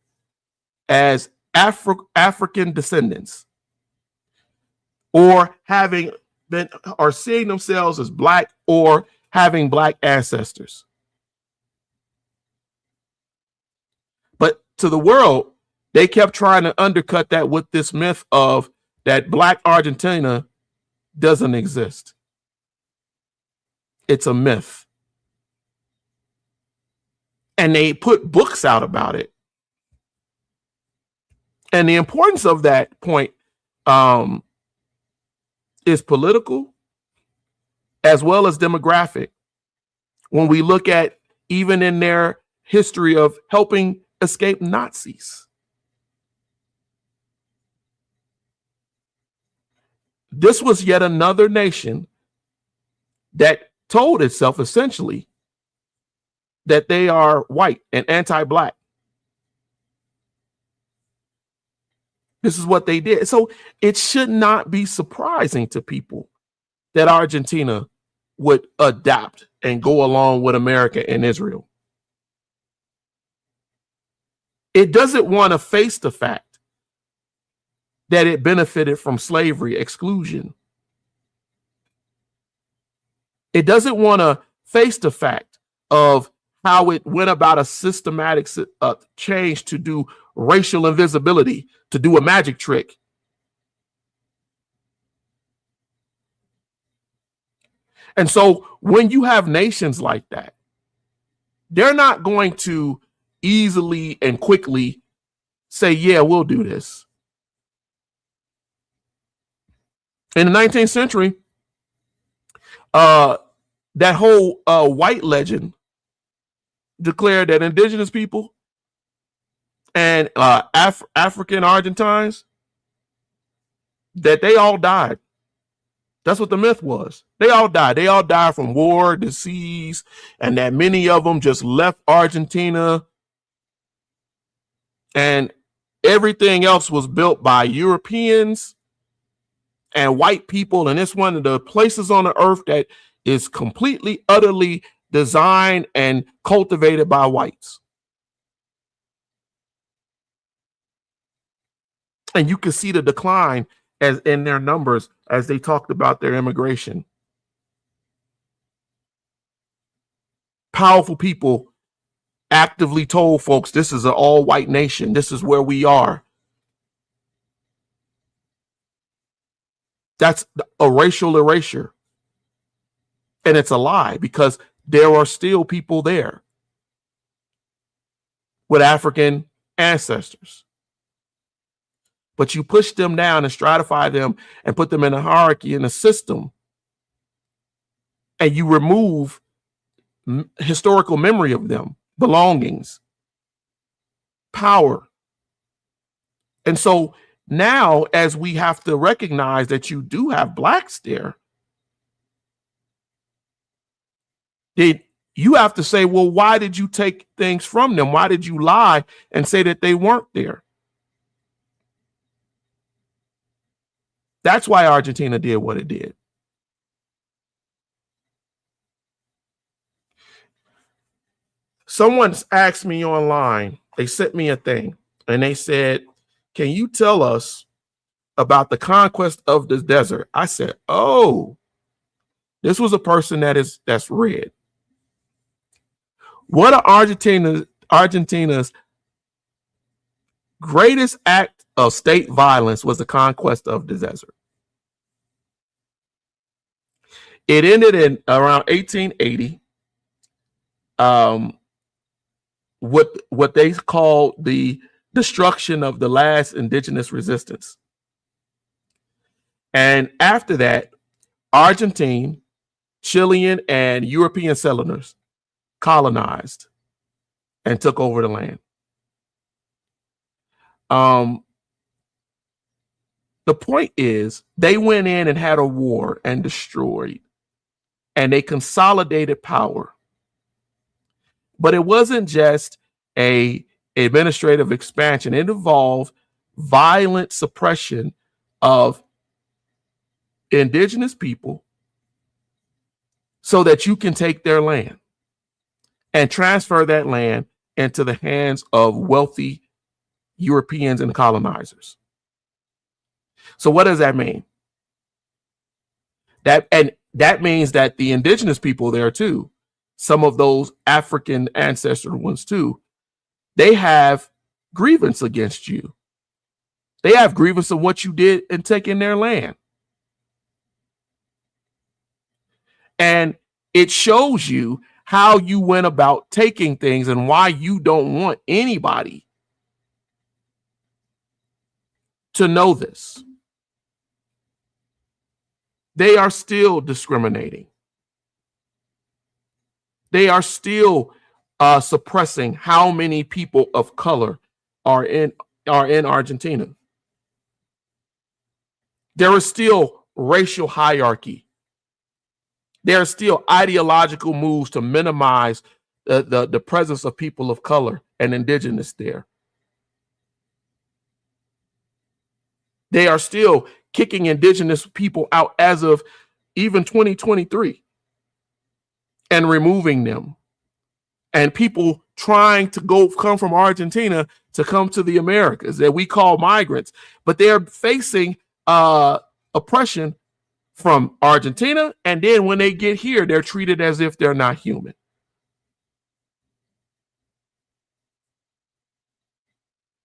as African descendants, or having been, or seeing themselves as black, or having black ancestors. But to the world, they kept trying to undercut that with this myth of that black Argentina doesn't exist. It's a myth. And they put books out about it. And the importance of that point is political as well as demographic. When we look at even in their history of helping escape Nazis. This was yet another nation that told itself essentially that they are white and anti-black. This is what they did. So it should not be surprising to people that Argentina would adapt and go along with America and Israel. It doesn't want to face the fact that it benefited from slavery exclusion. It doesn't want to face the fact of how it went about a systematic change to do racial invisibility, to do a magic trick. And so when you have nations like that, they're not going to easily and quickly say, yeah, we'll do this. In the 19th century, that whole white legend declared that indigenous people and African Argentines, that they all died. That's what the myth was. They all died. They all died from war, disease, and that many of them just left Argentina. And everything else was built by Europeans and white people. And it's one of the places on the earth that is completely, utterly designed and cultivated by whites. And you can see the decline as in their numbers as they talked about their immigration. Powerful people actively told folks, this is an all-white nation. This is where we are. That's a racial erasure. And it's a lie, because there are still people there with African ancestors. But you push them down and stratify them and put them in a hierarchy in a system, and you remove historical memory of them, belongings, power. And so now, as we have to recognize that you do have blacks there, you have to say, well, why did you take things from them? Why did you lie and say that they weren't there? That's why Argentina did what it did. Someone asked me online, they sent me a thing, and they said, can you tell us about the conquest of the desert? I said, oh, this was a person that's red. What are Argentina's greatest act of state violence was the conquest of the desert. It ended in around 1880. What they call the destruction of the last indigenous resistance. And after that, Argentine, Chilean, and European settlers colonized and took over the land. The point is, they went in and had a war and destroyed, and they consolidated power. But it wasn't just a administrative expansion. It involved violent suppression of indigenous people so that you can take their land and transfer that land into the hands of wealthy Europeans and colonizers. So what does that mean? That means that the indigenous people there too, some of those African ancestral ones too, they have grievance against you. They have grievance of what you did in taking their land. And it shows you how you went about taking things and why you don't want anybody to know this. They are still discriminating. They are still suppressing how many people of color are in Argentina. There is still racial hierarchy. There are still ideological moves to minimize the presence of people of color and indigenous there. They are still kicking indigenous people out as of even 2023 and removing them. And people trying to come from Argentina to come to the Americas that we call migrants, but they're facing oppression from Argentina. And then when they get here, they're treated as if they're not human.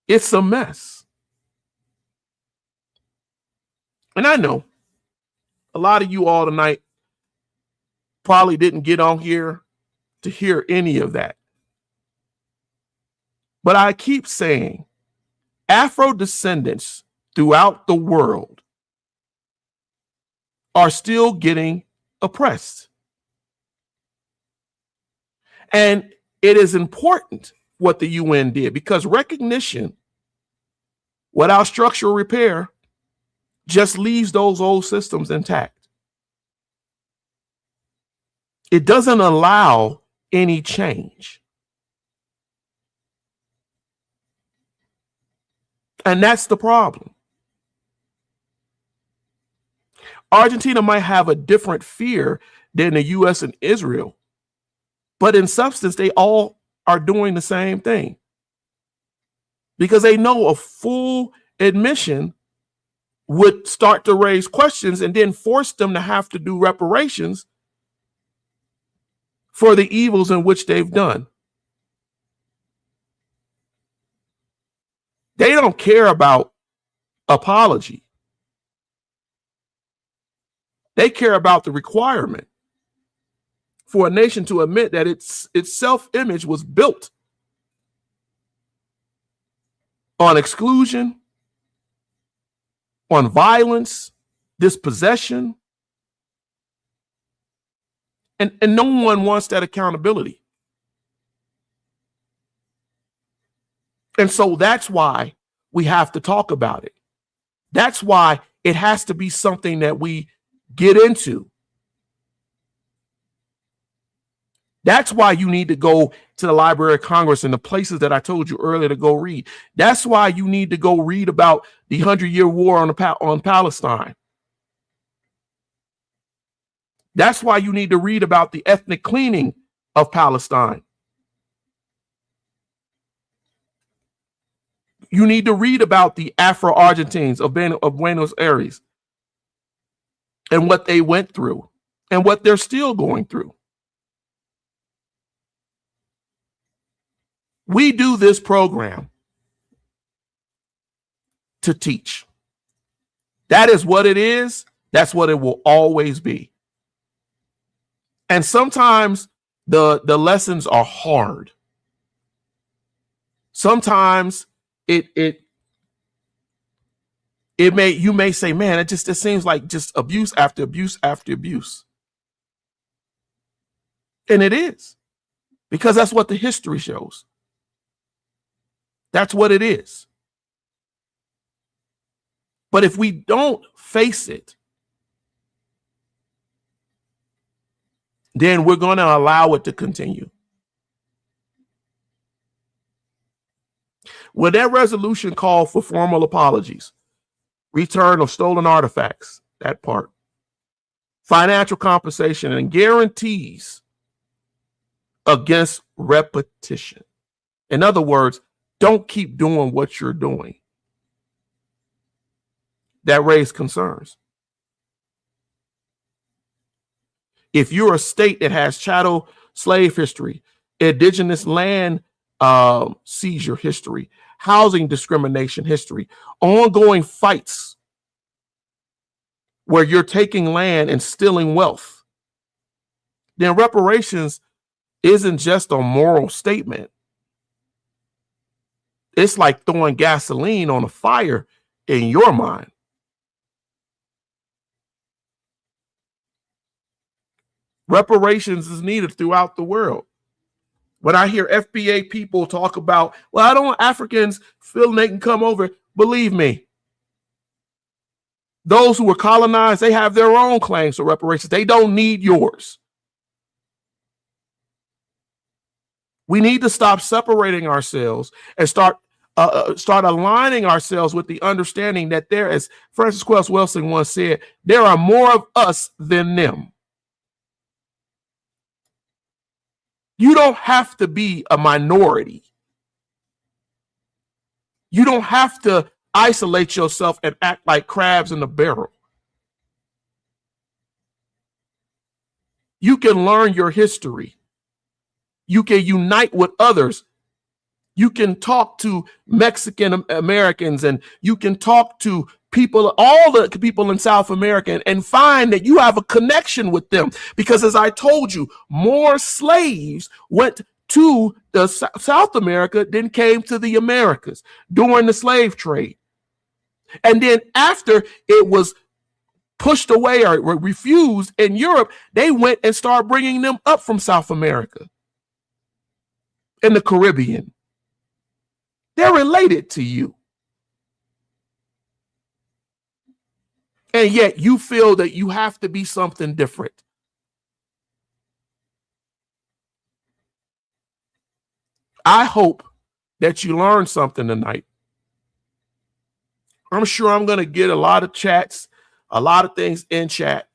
It's a mess. And I know a lot of you all tonight probably didn't get on here to hear any of that. But I keep saying Afro descendants throughout the world are still getting oppressed. And it is important what the UN did, because recognition without structural repair just leaves those old systems intact. It doesn't allow any change. And that's the problem. Argentina might have a different fear than the US and Israel, but in substance, they all are doing the same thing, because they know a full admission would start to raise questions and then force them to have to do reparations for the evils in which they've done. They don't care about apology. They care about the requirement for a nation to admit that its self-image was built on exclusion, on violence, dispossession, and no one wants that accountability. And so that's why we have to talk about it. That's why it has to be something that we get into. That's why you need to go to the Library of Congress and the places that I told you earlier to go read. That's why you need to go read about the 100-year war on Palestine. That's why you need to read about the ethnic cleaning of Palestine. You need to read about the Afro-Argentines of Buenos Aires and what they went through and what they're still going through. We do this program to teach. That is what it is. That's what it will always be. And sometimes the lessons are hard. Sometimes you may say, man, it seems like just abuse after abuse after abuse. And it is, because that's what the history shows. That's what it is. But if we don't face it, then we're going to allow it to continue. When that resolution called for formal apologies, return of stolen artifacts, that part, financial compensation, and guarantees against repetition. In other words, don't keep doing what you're doing. That raised concerns. If you're a state that has chattel slave history, indigenous land seizure history, housing discrimination history, ongoing fights where you're taking land and stealing wealth, then reparations isn't just a moral statement. It's like throwing gasoline on a fire in your mind. Reparations is needed throughout the world. When I hear FBA people talk about, well, I don't want Africans feeling they can come over. Believe me, those who were colonized, they have their own claims for reparations. They don't need yours. We need to stop separating ourselves and start aligning ourselves with the understanding that there, as Francis Quells Wilson once said, there are more of us than them. You don't have to be a minority. You don't have to isolate yourself and act like crabs in a barrel. You can learn your history. You can unite with others. You can talk to Mexican Americans, and you can talk to people, all the people in South America, and find that you have a connection with them. Because as I told you, more slaves went to the South America than came to the Americas during the slave trade. And then after it was pushed away or refused in Europe, they went and started bringing them up from South America and the Caribbean. They're related to you. And yet you feel that you have to be something different. I hope that you learned something tonight. I'm sure I'm going to get a lot of chats, a lot of things in chat.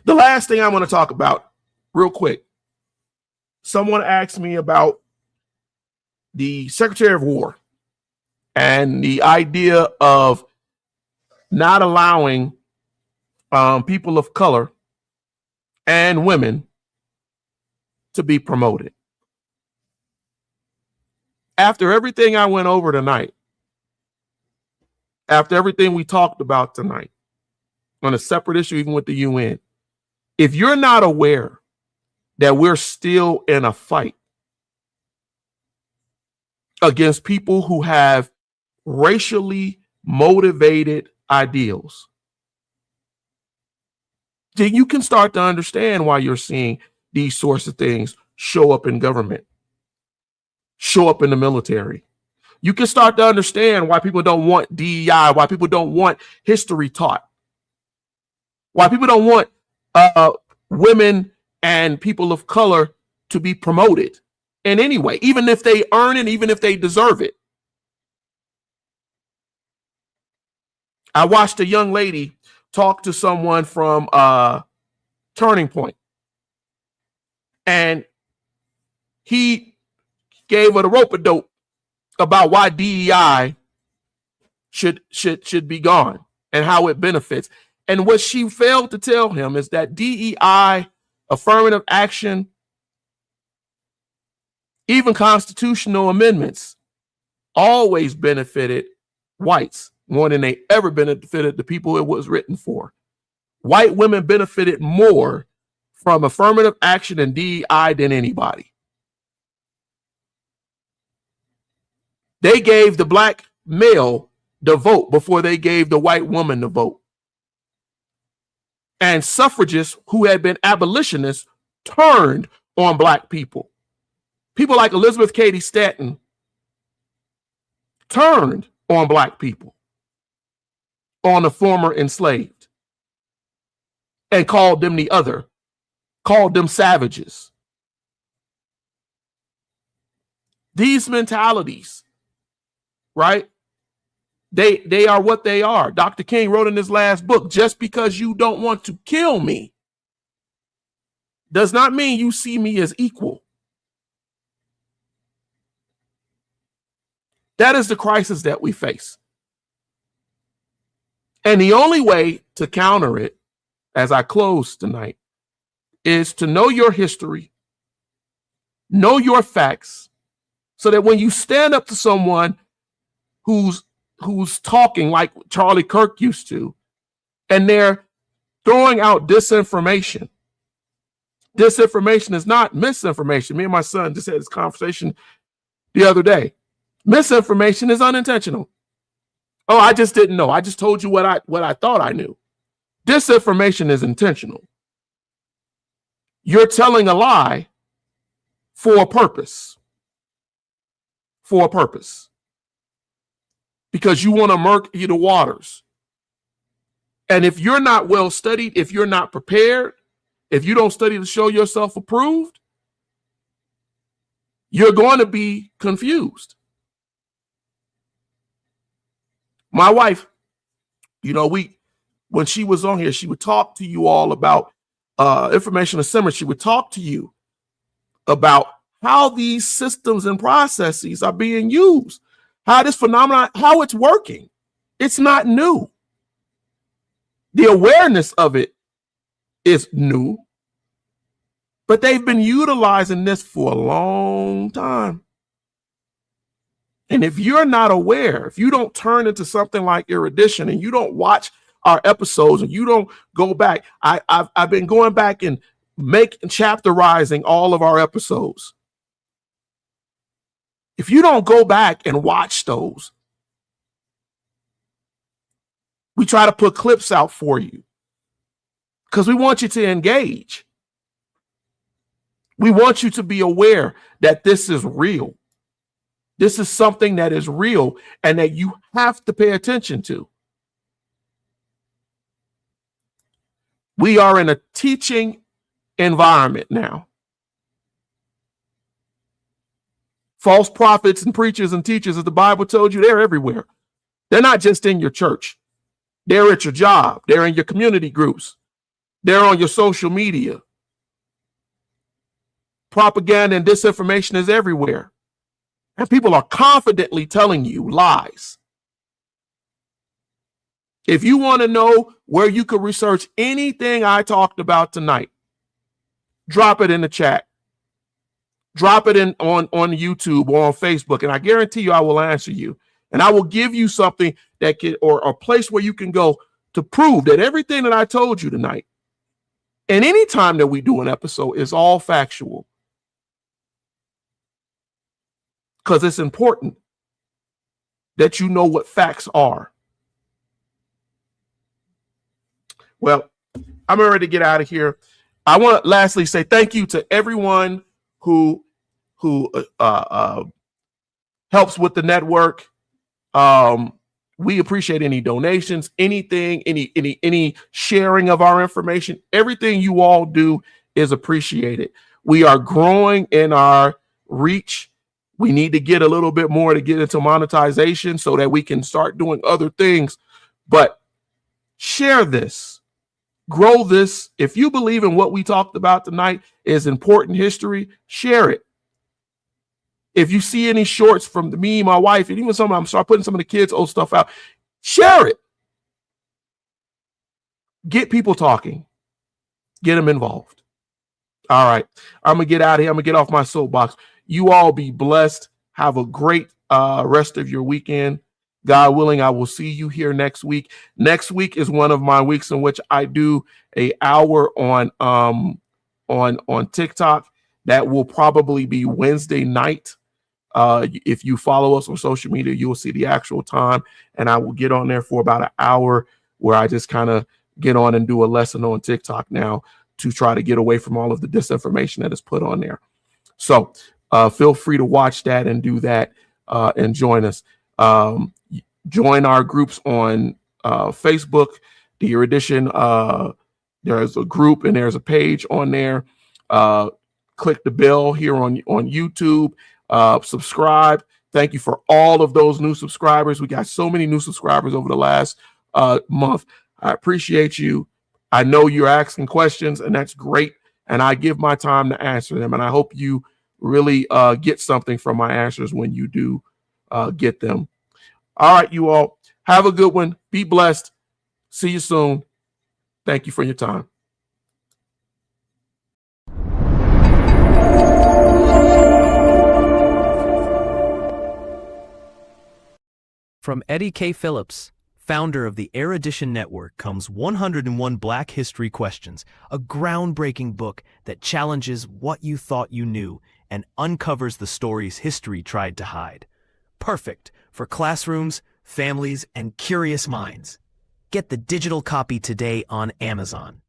The last thing I want to talk about real quick. Someone asked me about the Secretary of War and the idea of not allowing people of color and women to be promoted. After everything I went over tonight, after everything we talked about tonight on a separate issue, even with the UN, if you're not aware that we're still in a fight against people who have racially motivated ideals, then you can start to understand why you're seeing these sorts of things show up in government, show up in the military. You can start to understand why people don't want DEI, why people don't want history taught, why people don't want women and people of color to be promoted in any way, even if they earn it, even if they deserve it. I watched a young lady talk to someone from Turning Point, and he gave her the rope-a-dope about why DEI should be gone and how it benefits. And what she failed to tell him is that DEI, affirmative action, even constitutional amendments always benefited whites more than they ever benefited the people it was written for. White women benefited more from affirmative action and DEI than anybody. They gave the black male the vote before they gave the white woman the vote. And suffragists who had been abolitionists turned on black people. People like Elizabeth Cady Stanton turned on black people, on the former enslaved, and called them the other, called them savages. These mentalities, right? They are what they are. Dr. King wrote in his last book, just because you don't want to kill me does not mean you see me as equal. That is the crisis that we face. And the only way to counter it, as I close tonight, is to know your history, know your facts, so that when you stand up to someone who's talking like Charlie Kirk used to, and they're throwing out disinformation. Disinformation is not misinformation. Me and my son just had this conversation the other day. Misinformation is unintentional. Oh, I just didn't know. I just told you what I thought I knew. Disinformation is intentional. You're telling a lie for a purpose. For a purpose. Because you want to murky the waters. And if you're not well studied, if you're not prepared, if you don't study to show yourself approved, you're going to be confused. My wife, when she was on here, she would talk to you all about information asymmetry. She would talk to you about how these systems and processes are being used, how this phenomenon, how it's working. It's not new. The awareness of it is new, but they've been utilizing this for a long time. And if you're not aware, if you don't turn into something like Erudition and you don't watch our episodes and you don't go back, I've been going back and chapterizing all of our episodes. If you don't go back and watch those, we try to put clips out for you because we want you to engage. We want you to be aware that this is real. This is something that is real and that you have to pay attention to. We are in a teaching environment now. False prophets and preachers and teachers, as the Bible told you, they're everywhere. They're not just in your church. They're at your job. They're in your community groups. They're on your social media. Propaganda and disinformation is everywhere. And people are confidently telling you lies. If you want to know where you could research anything I talked about tonight, drop it in the chat. Drop it in on YouTube or on Facebook, and I guarantee you I will answer you. And I will give you something that can, or a place where you can go to prove that everything that I told you tonight, and any time that we do an episode, is all factual. Because it's important that you know what facts are. Well, I'm ready to get out of here. I want to lastly say thank you to everyone who helps with the network. We appreciate any donations, anything, any sharing of our information. Everything you all do is appreciated. We are growing in our reach. We need to get a little bit more to get into monetization so that we can start doing other things. But share this, grow this. If you believe in what we talked about tonight is important history, share it. If you see any shorts from me, my wife, and even I'm start putting some of the kids' old stuff out, share it. Get people talking. Get them involved. All right. I'm going to get out of here. I'm going to get off my soapbox. You all be blessed. Have a great rest of your weekend. God willing, I will see you here next week. Next week is one of my weeks in which I do an hour on TikTok. That will probably be Wednesday night. If you follow us on social media, you will see the actual time, and I will get on there for about an hour where I just kind of get on and do a lesson on TikTok now to try to get away from all of the disinformation that is put on there. So feel free to watch that and do that and join us. Join our groups on Facebook, the Erudition. There's a group and there's a page on there. Click the bell here on YouTube. Subscribe. Thank you for all of those new subscribers. We got so many new subscribers over the last month. I appreciate you. I know you're asking questions, and that's great. And I give my time to answer them. And I hope you really get something from my answers when you do get them. All right, you all have a good one. Be blessed. See you soon. Thank you for your time. From Eddie K. Phillips, founder of the Erudition Network, comes 101 Black History Questions, a groundbreaking book that challenges what you thought you knew and uncovers the stories history tried to hide. Perfect for classrooms, families, and curious minds. Get the digital copy today on Amazon.